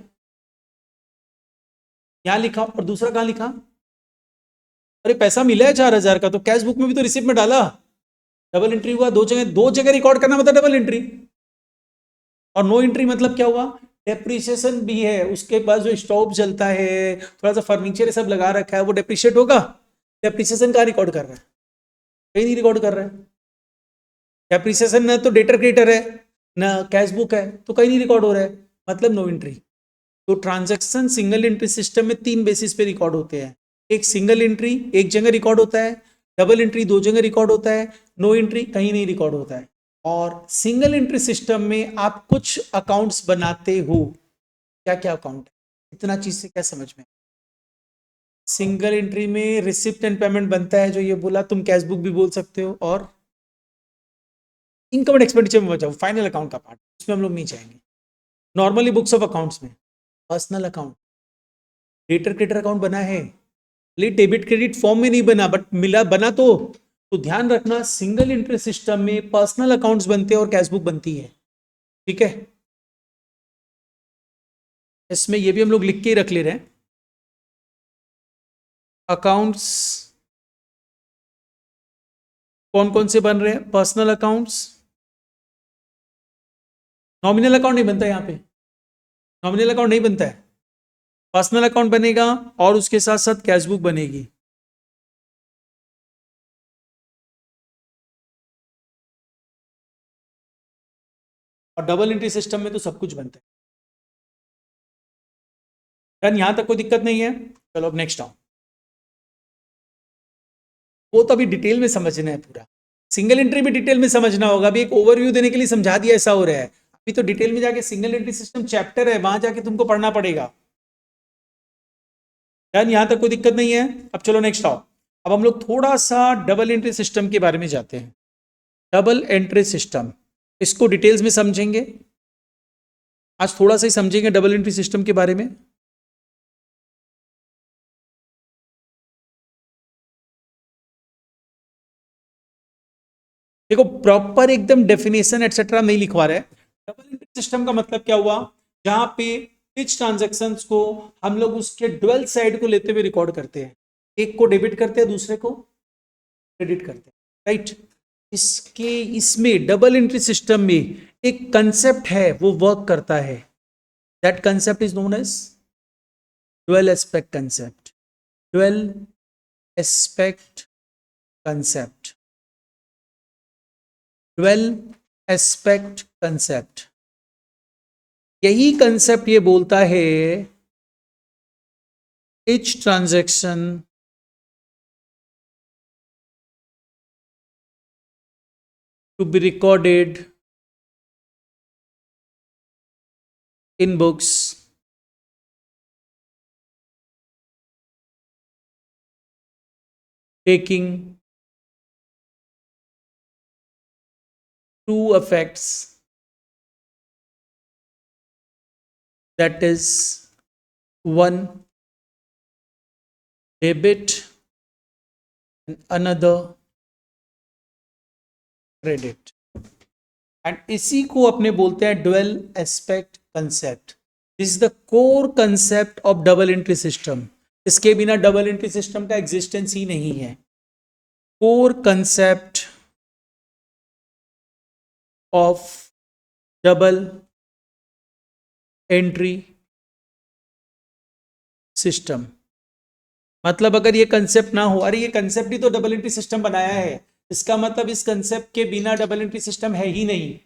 Speaker 1: यहां लिखा और दूसरा कहां लिखा, अरे पैसा मिला है 4,000 का तो कैश बुक में भी तो रिसिप्ट में डाला, डबल एंट्री हुआ। दो जगह रिकॉर्ड करना मतलब डबल एंट्री। और नो एंट्री मतलब क्या हुआ, डेप्रिसिएशन भी है, उसके पास जो स्टोव चलता है, थोड़ा सा फर्नीचर सब लगा रखा है, वो डेप्रिशिएट होगा। डेप्रिसिएशन कहाँ रिकॉर्ड कर रहा है, कहीं नहीं रिकॉर्ड कर रहा है। डेप्रिसिएशन ना तो डेटर क्रेडिटर है ना कैश बुक है, तो कहीं नहीं रिकॉर्ड हो रहा है, मतलब नो एंट्री। तो ट्रांजैक्शन सिंगल एंट्री सिस्टम में 3 बेसिस पे रिकॉर्ड होते हैं, एक सिंगल एंट्री एक जगह रिकॉर्ड होता है, डबल एंट्री 2 जगह रिकॉर्ड होता है, नो एंट्री कहीं नहीं रिकॉर्ड होता है। और सिंगल एंट्री सिस्टम में आप कुछ अकाउंट्स बनाते हो, क्या क्या अकाउंट है, इतना चीज से क्या समझ में। सिंगल एंट्री में रिसिप्ट एंड पेमेंट बनता है, जो ये बोला, तुम कैश बुक भी बोल सकते हो, और इनकम एंड एक्सपेंडिचर में बचाओ, फाइनल अकाउंट का पार्ट, उसमें हम लोग नहीं जाएंगे। नॉर्मली बुक्स ऑफ अकाउंट्स में personal account, debtor creditor account बना है, ले डेबिट क्रेडिट फॉर्म में नहीं बना, बट मिला बना तो ध्यान रखना सिंगल एंट्री सिस्टम में पर्सनल अकाउंट्स बनते हैं और कैश बुक बनती है, ठीक है। इसमें ये भी हम लोग लिख के ही रख ले रहे हैं, अकाउंट्स कौन कौन से बन रहे हैं, पर्सनल अकाउंट्स, नॉमिनल अकाउंट नहीं बनता, यहां पे नॉमिनल अकाउंट नहीं बनता है, पर्सनल अकाउंट बनेगा और उसके साथ साथ कैश बुक बनेगी। और डबल एंट्री सिस्टम में तो सब कुछ बनता है। यहां तक कोई दिक्कत नहीं है, चलो अब नेक्स्ट आओ। वो तो अभी डिटेल में समझना है पूरा। सिंगल एंट्री में डिटेल में समझना होगा, अभी एक ओवरव्यू देने के लिए समझा दिया ऐसा हो रहा है। अभी तो डिटेल में जाके सिंगल एंट्री सिस्टम चैप्टर है, वहां जाके तुमको पढ़ना पड़ेगा। डन, यहां तक कोई दिक्कत नहीं है। अब चलो नेक्स्ट आओ। अब हम लोग थोड़ा सा डबल एंट्री सिस्टम के बारे में जाते हैं। डबल एंट्री सिस्टम, इसको डिटेल्स में समझेंगे आज, थोड़ा सा ही समझेंगे डबल एंट्री सिस्टम के बारे में। देखो प्रॉपर एकदम डेफिनेशन एटसेट्रा नहीं लिखवा रहे। डबल एंट्री सिस्टम का मतलब क्या हुआ, जहां पे कुछ ट्रांजैक्शंस को हम लोग उसके ड्वेल साइड को लेते हुए रिकॉर्ड करते हैं, एक को डेबिट करते हैं दूसरे को क्रेडिट करते हैं, राइट। इसके इसमें डबल एंट्री सिस्टम में एक कंसेप्ट है वो वर्क करता है, that concept is known as dual aspect concept. Dual aspect concept, dual aspect concept, यही कंसेप्ट ये बोलता है each transaction to be recorded in books taking two effects, that is one debit and another credit, and इसी को अपने बोलते हैं dual aspect concept. This is the core concept of double entry system. इसके बिना डबल एंट्री सिस्टम का existence ही नहीं है। Core concept of double entry system, मतलब अगर ये कंसेप्ट ना हो, अरे ये कंसेप्ट ही तो डबल एंट्री सिस्टम बनाया है, इसका मतलब इस कंसेप्ट के बिना डबल एंट्री सिस्टम है ही नहीं।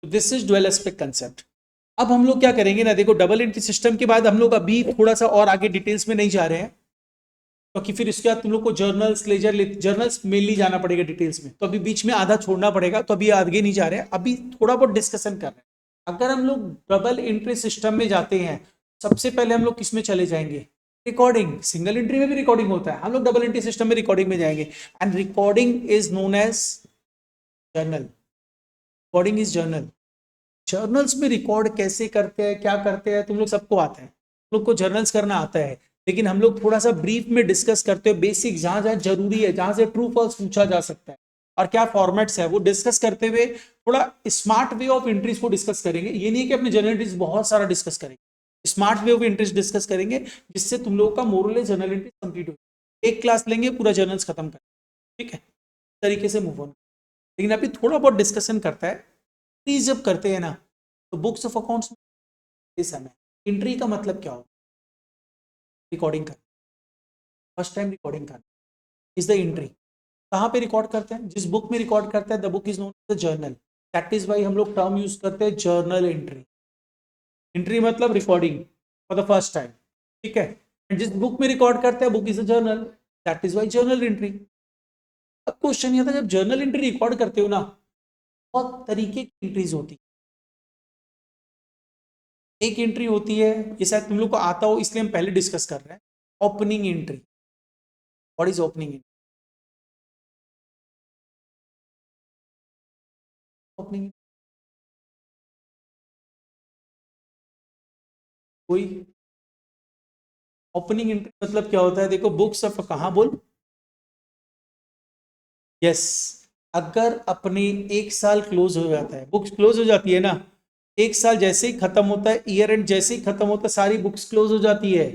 Speaker 1: This is dual aspect concept. अब हम लोग क्या करेंगे ना, देखो डबल एंट्री सिस्टम के बाद हम लोग अभी थोड़ा सा और आगे डिटेल्स में नहीं जा रहे हैं, क्योंकि तो फिर इसके बाद तुम लोग को जर्नल्स लेजर जर्नल्स मेनली जाना पड़ेगा डिटेल्स में, तो अभी बीच में आधा छोड़ना पड़ेगा, तो अभी आगे नहीं जा रहे हैं, अभी थोड़ा बहुत डिस्कशन कर रहे हैं। अगर हम लोग डबल एंट्री सिस्टम में जाते हैं, सबसे पहले हम लोग किस में चले जाएंगे, रिकॉर्डिंग। सिंगल एंट्री में भी रिकॉर्डिंग होता है, हम लोग डबल एंट्री सिस्टम में रिकॉर्डिंग में जाएंगे, and recording is known as journal. Recording is journal. Journals में रिकॉर्ड कैसे करते हैं, क्या करते हैं, तुम लोग सबको आता है, तुम लोग को जर्नल्स करना आता है, लेकिन हम लोग थोड़ा सा ब्रीफ में डिस्कस करते हैं, बेसिक जहां जहां जरूरी है, जहां से ट्रू फॉल्स पूछा जा सकता है और क्या फॉर्मेट्स है वो डिस्कस करते हुए थोड़ा स्मार्ट वे ऑफ एंट्रीज को डिस्कस करेंगे। ये नहीं कि अपने जर्नल एंट्रीज बहुत सारा डिस्कस करेंगे, smart way of entries discuss करेंगे, जिससे तुम लोगों का मोरल जर्नल एंट्री कंप्लीट हो। एक क्लास लेंगे पूरा जर्नल्स खत्म कर, ठीक है, तरीके से मूव ऑन। लेकिन अभी थोड़ा बहुत डिस्कशन करता है। प्लीज जब करते हैं ना, तो बुक्स ऑफ अकाउंट्स में एंट्री का मतलब क्या होता है, रिकॉर्डिंग करना, फर्स्ट टाइम रिकॉर्डिंग करना इज द एंट्री। कहाँ पे रिकॉर्ड करते हैं, जिस बुक में रिकॉर्ड करते हैं, the book is known the journal. That is why हम लोग टर्म यूज करते हैं जर्नल एंट्री। एंट्री मतलब recording for the first time, ठीक है। एंड जिस बुक में रिकॉर्ड करते हैं, book is a journal, that is why journal entry. अब क्वेश्चन ये था, जब जर्नल एंट्री रिकॉर्ड करते हो ना, बहुत तरीके की एंट्रीज होती है। एक एंट्री होती है, ये शायद तुम लोग को आता हो इसलिए हम पहले डिस्कस कर रहे हैं, opening entry. What is opening entry? Opening कोई ओपनिंग एंट्री मतलब क्या होता है, देखो बुक्स ऑफ, कहाँ बोल, यस, अगर अपने एक साल क्लोज हो जाता है, बुक्स क्लोज हो जाती है ना, एक साल जैसे ही खत्म होता है, ईयर एंड जैसे ही खत्म होता है, सारी बुक्स क्लोज हो जाती है।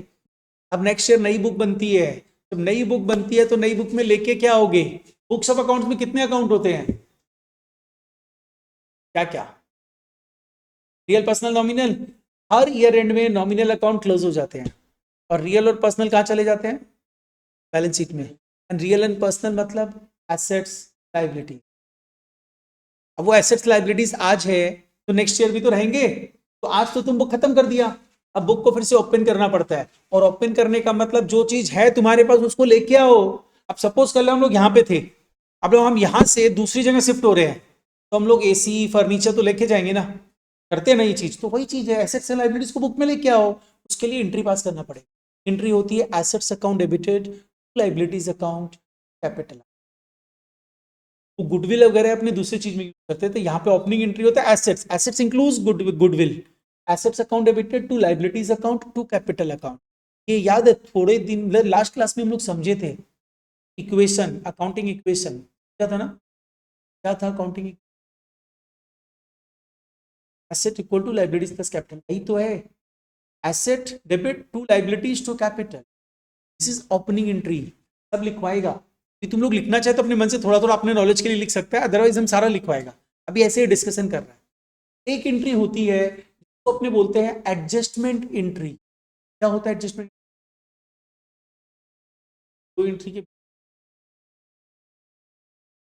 Speaker 1: अब नेक्स्ट ईयर नई बुक बनती है, जब नई बुक बनती है तो नई बुक में लेके क्या होगे, बुक्स ऑफ अकाउंट्स में कितने अकाउंट होते हैं, क्या क्या, real personal nominal. Her year and में नॉमिनल अकाउंट क्लोज हो जाते हैं, और रियल और पर्सनल कहाँ चले जाते हैं, बैलेंस शीट में। एंड रियल एंड पर्सनल मतलब एसेट्स लायबिलिटी। अब वो एसेट्स लायबिलिटीज आज है, तो नेक्स्ट ईयर भी तो रहेंगे, तो आज तो तुम बुक खत्म कर दिया, अब बुक को फिर से ओपन करना पड़ता है, और ओपन करने का मतलब जो चीज है तुम्हारे पास उसको लेके आओ। अब सपोज कर लो हम लोग यहाँ पे थे, अब लोग हम यहाँ से दूसरी जगह शिफ्ट हो रहे हैं, तो हम लोग एसी फर्नीचर तो लेके जाएंगे ना, करते हैं ना ये चीज, तो वही चीज है, एसेट्स एंड लाइबिलिटीज को बुक में लेके आओ, उसके लिए एंट्री पास करना पड़ेगा। एंट्री होती है assets account debited, liabilities account capital. वो गुडविल वगैरह अपनी दूसरी चीज में यूज करते थे, यहाँ पे ओपनिंग एंट्री होता है assets, assets includes goodwill, assets account debited to liabilities account to capital account. ये याद है, थोड़े दिन लास्ट क्लास में हम लोग समझे थे इक्वेशन, अकाउंटिंग इक्वेशन क्या था ना, क्या था accounting, asset equal to liabilities plus capital, यही तो है, asset debit to liabilities to capital, this is opening entry. सब लिखवाएगा, कि तुम लोग लिखना चाहे तो अपने मन से थोड़ा थोड़ा अपने नॉलेज के लिए लिख सकते हैं, अदरवाइज हम सारा लिखवाएगा, अभी ऐसे ही डिस्कशन कर रहे हैं। एक एंट्री होती है तो अपने बोलते हैं एडजस्टमेंट एंट्री। क्या होता है एडजस्टमेंट? दो एंट्री के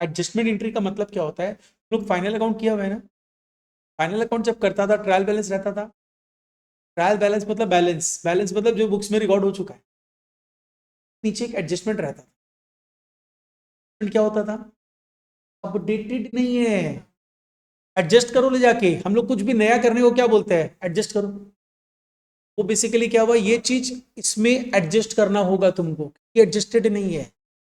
Speaker 1: एडजस्टमेंट एंट्री का मतलब क्या होता है, लोग फाइनल अकाउंट किया हुआ है ना, फाइनल अकाउंट जब करता था ट्रायल बैलेंस रहता था, ट्रायल बैलेंस मतलब बैलेंस, बैलेंस मतलब जो बुक्स में रिकॉर्ड हो चुका है, नीचे एक एडजस्टमेंट रहता था। क्या होता था? अपडेटेड नहीं है, एडजस्ट करो ले जाके, हम लोग कुछ भी नया करने को क्या बोलते हैं, एडजस्ट करो। वो बेसिकली क्या हुआ, ये चीज इसमें एडजस्ट करना होगा तुमको, ये एडजस्टेड नहीं है।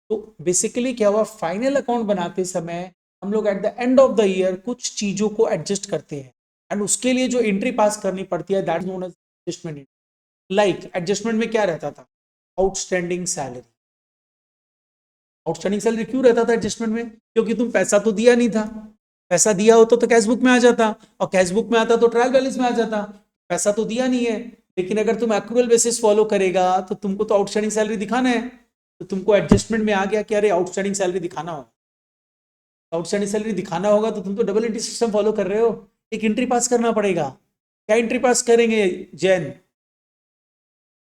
Speaker 1: तो बेसिकली क्या हुआ, फाइनल अकाउंट बनाते समय हम लोग at the end of the year कुछ चीजों को एडजस्ट करते हैं, एंड उसके लिए जो एंट्री पास करनी पड़ती है that is known as adjustment. Like adjustment में क्या रहता था, आउटस्टैंडिंग सैलरी। आउटस्टैंडिंग सैलरी क्यों रहता था एडजस्टमेंट में, क्योंकि तुम पैसा तो दिया नहीं था, पैसा दिया होता तो कैश बुक में आ जाता, और कैश बुक में आता तो ट्रायल बैलेंस में आ जाता। पैसा तो दिया नहीं है, लेकिन अगर तुम एक्रूअल बेसिस फॉलो करेगा तो तुमको तो आउटस्टैंडिंग सैलरी दिखाना है, तो तुमको एडजस्टमेंट में आ गया कि अरे आउटस्टैंडिंग सैलरी दिखाना होगा, आउटस्टैंडिंग सैलरी दिखाना होगा, तो तुम तो डबल एंट्री सिस्टम फॉलो कर रहे हो, एक एंट्री पास करना पड़ेगा। क्या एंट्री पास करेंगे जैन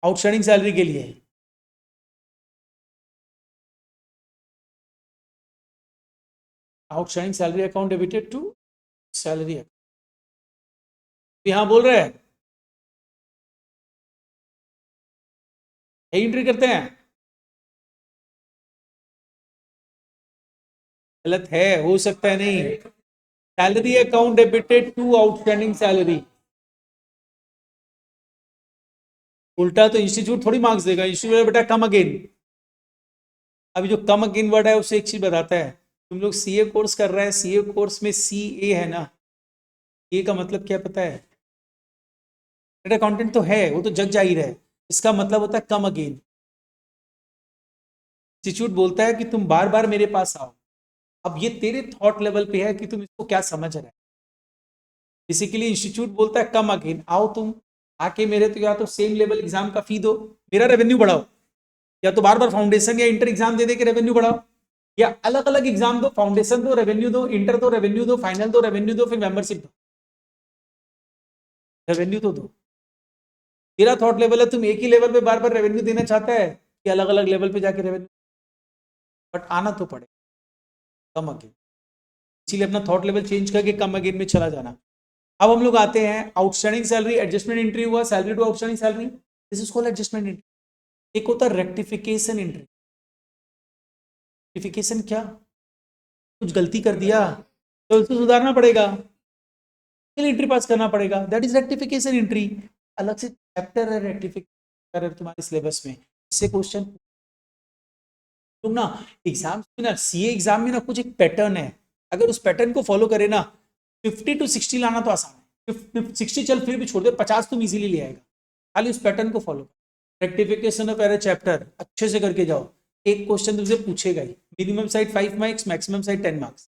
Speaker 1: आउटस्टैंडिंग सैलरी के लिए? Outstanding salary account debited to salary account, यहां बोल रहे हैं एंट्री करते हैं, गलत है, हो सकता है नहीं। Salary account debited to outstanding salary, उल्टा तो इंस्टीट्यूट थोड़ी मार्क्स देगा, इंस्टीट्यूट बेटा कम अगेन। अभी जो कम अगेन वर्ड है उससे एक चीज बताता है, तुम लोग सीए कोर्स कर रहे हैं, सीए कोर्स में सी ए है ना, ए का मतलब क्या पता है, बेटा कंटेंट तो है, वो तो जग जाहिर है, इसका मतलब होता है कम अगेन। इंस्टीट्यूट बोलता है कि तुम बार बार मेरे पास आओ, अब ये तेरे थॉट लेवल पे है कि तुम इसको क्या समझ रहे हैं। बेसिकली इंस्टीट्यूट बोलता है कम अगेन, आओ तुम आके मेरे, तो या तो सेम लेवल एग्जाम का फी दो, मेरा रेवेन्यू बढ़ाओ, या तो बार बार फाउंडेशन या इंटर एग्जाम दे दे के रेवेन्यू बढ़ाओ, या अलग अलग एग्जाम दो, फाउंडेशन दो रेवेन्यू दो, इंटर दो रेवेन्यू दो, फाइनल दो रेवेन्यू दो, फिर मेंबरशिप दो, रेवेन्यू तो दो। तेरा थॉट लेवल है, तुम एक ही लेवल पे बार बार रेवेन्यू देना चाहता है कि अलग अलग लेवल पे जाके रेवेन्यू, बट आना तो पड़े कम अगेन, इसीलिए अपना थॉट लेवल चेंज करके कम अगेन में चला जाना। अब हम लोग आते हैं आउटस्टैंडिंग सैलरी, एडजस्टमेंट एंट्री हुआ, salary to outstanding salary, this is called adjustment entry. एक होता है रेक्टिफिकेशन एंट्री। रेक्टिफिकेशन क्या, कुछ गलती कर दिया तो उसको सुधारना पड़ेगा, एंट्री पास करना पड़ेगा, दैट इज रेक्टिफिकेशन एंट्री। अलग से चैप्टर है रेक्टिफिकेशन तुम्हारे सिलेबस में, इससे क्वेश्चन तुम ना एग्जाम में ना, सीए एग्जाम में ना कुछ एक पैटर्न है, अगर उस पैटर्न को फॉलो करे ना 50 to 60 लाना तो आसान है, 60 चल फिर भी छोड़ दे, 50 तुम इजीली ले आएगा, खाली उस पैटर्न को फॉलो कर। रेक्टिफिकेशन ऑफ एरर चैप्टर अच्छे से करके जाओ, एक क्वेश्चन तुमसे पूछेगा ही, minimum side 5 marks, maximum side 10 marks.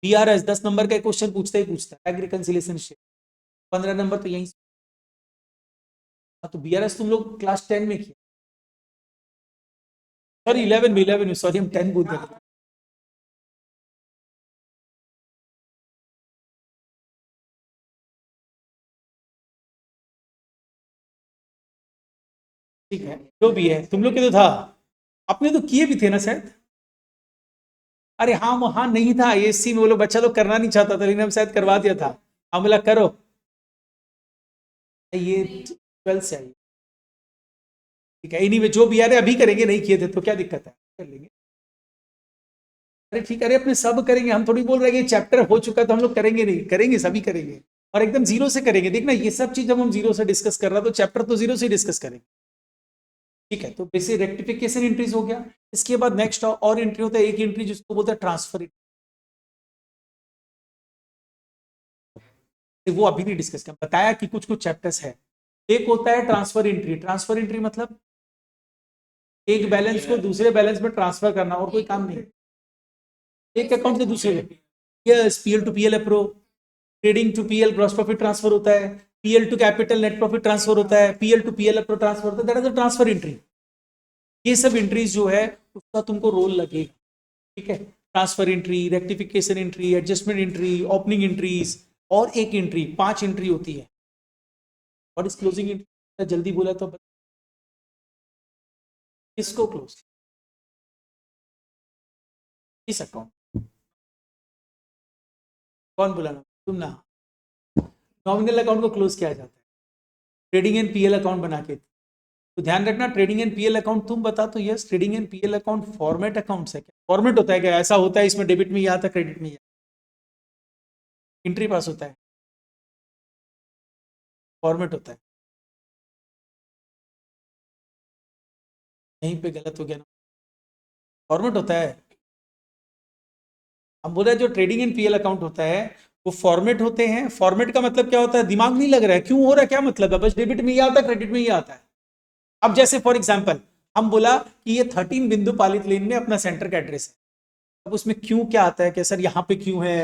Speaker 1: BRS 10 number का क्वेश्चन पूछता ही पूछता है, रिकंसिलिएशन शेप 15 नंबर तो यहीं। तो बीआरएस तुम लोग क्लास 10 में किया, सॉरी 11 में, सॉरी हम 10 बोलते थे। ठीक है, जो भी है तुम लोग के तो था, अपने तो किए भी थे ना शायद। अरे हाँ, वहां नहीं था एएससी में, वो लोग बच्चा लोग करना नहीं चाहता था, लेकिन हम शायद करवा दिया था, हम बोला करो ये, 12 से आई, ठीक है। एनीवे जो भी आ रहे अभी करेंगे, नहीं किए थे तो क्या दिक्कत है, कर लेंगे। अरे ठीक है, अरे अपने सब करेंगे, हम थोड़ी बोल रहे हैं कि चैप्टर हो चुका तो हम लोग करेंगे नहीं, करेंगे, सभी करेंगे और एकदम जीरो से करेंगे। देखना ये सब चीज जब हम जीरो से डिस्कस कर रहे हैं तो चैप्टर तो जीरो से डिस्कस करेंगे, ठीक है। तो बेसिक रेक्टिफिकेशन एंट्रीज हो गया। इसके बाद नेक्स्ट और एंट्री होता है, एक एंट्री जिसको बोलते हैं ट्रांसफर, वो अभी नहीं डिस्कस किया, बताया कि कुछ कुछ चैप्टर्स है। एक होता है ट्रांसफर एंट्री, ट्रांसफर एंट्री मतलब एक बैलेंस को दूसरे बैलेंस में ट्रांसफर करना, और कोई काम नहीं, एक अकाउंट से दूसरे में। Yes, PL to PL appro, trading to PL gross profit transfer होता है, PL to capital net profit transfer होता है, PL to PL appro transfer होता है, that is the transfer entry. ये सब एंट्रीज जो है उसका तुमको रोल लगेगा, ठीक है। Transfer entry, rectification entry, adjustment entry, opening entries, और एक एंट्री, 5 एंट्री होती है। और इस क्लोजिंग एंट्री जल्दी बोला तो किसको क्लोज, इस अकाउंट, कौन बोला ना, तुम ना। नॉमिनल अकाउंट को क्लोज किया जाता है ट्रेडिंग एंड पीएल अकाउंट बना के। तो ध्यान रखना, ट्रेडिंग एंड पीएल अकाउंट तुम बता तो yes, trading and PL account format account है क्या, फॉर्मेट होता है क्या, ऐसा होता है इसमें डेबिट में ही आता, क्रेडिट में ही एंट्री पास होता है, फॉर्मेट होता है। यहीं पे गलत हो गया ना, फॉर्मेट होता है। हम बोल रहे हैं जो ट्रेडिंग एंड पीएल अकाउंट होता है वो फॉर्मेट होते हैं। फॉर्मेट का मतलब क्या होता है, दिमाग नहीं लग रहा है, क्यों हो रहा है, क्या मतलब है, बस डेबिट में ही आता है, क्रेडिट में ही आता है। अब जैसे फॉर एग्जांपल हम बोला कि ये 13 बिंदु पालित लेन में अपना सेंटर का एड्रेस है, अब उसमें क्यों क्या आता है कि सर यहाँ पे क्यों है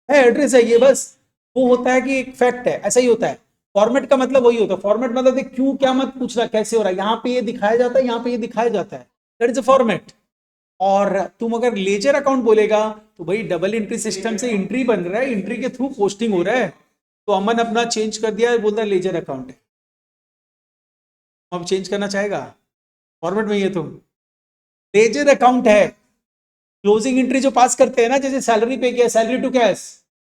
Speaker 1: एड्रेस है ये, बस वो होता है कि एक फैक्ट है, ऐसा ही होता है। फॉर्मेट का मतलब वही होता है, फॉर्मेट मतलब क्यों क्या मत पूछना, कैसे हो रहा है, यहाँ पे ये दिखाया जाता है, यहाँ पे ये दिखाया जाता है, दैट इज अ फॉर्मेट। और तुम अगर लेजर अकाउंट बोलेगा तो भाई डबल एंट्री सिस्टम से एंट्री बन रहा है, एंट्री के थ्रू पोस्टिंग हो रहा है, तो अमन अपना चेंज कर दिया, बोलता है लेजर अकाउंट है, अब चेंज करना चाहेगा, फॉर्मेट में ये तुम लेजर अकाउंट है। क्लोजिंग एंट्री जो पास करते हैं ना, जैसे सैलरी पे किया, सैलरी टू कैश,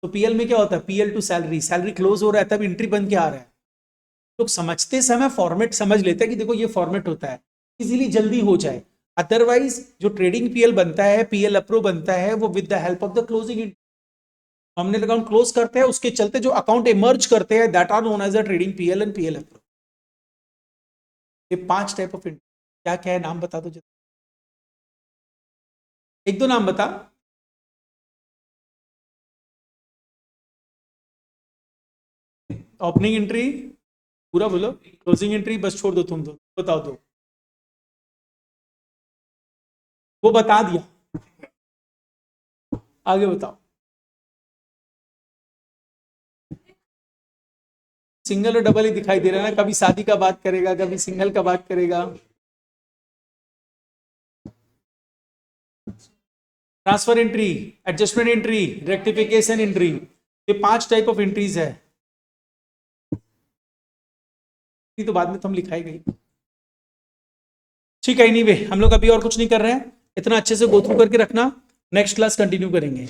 Speaker 1: तो पीएल में क्या होता है, PL to salary, salary close हो रहा है तब एंट्री बन के आ रहा है। लोग समझते समय फॉर्मेट समझ लेते हैं कि देखो ये फॉर्मेट होता है, इजीली जल्दी हो जाए। अदरवाइज जो ट्रेडिंग पीएल बनता है, पीएल अप्रो बनता है, वो with the help of the closing entry, हमने अकाउंट क्लोज करते हैं, उसके चलते जो अकाउंट इमर्ज करते हैं that are known as the trading PL and PL appro. ये 5 टाइप ऑफ एंट्री, क्या क्या है नाम बता दो, एक दो नाम बता। ओपनिंग एंट्री पूरा बोलो, क्लोजिंग एंट्री बस छोड़ दो, तुम दो बताओ, दो वो बता दिया, आगे बताओ। सिंगल और डबल ही दिखाई दे रहा है ना, कभी शादी का बात करेगा, कभी सिंगल का बात करेगा। Transfer entry, adjustment entry, rectification entry, ये 5 टाइप ऑफ एंट्रीज है, तो बाद में तो हम लिखाई गई, ठीक है। एनीवे हम लोग अभी और कुछ नहीं कर रहे हैं, इतना अच्छे से गो थ्रू करके रखना, नेक्स्ट क्लास कंटिन्यू करेंगे।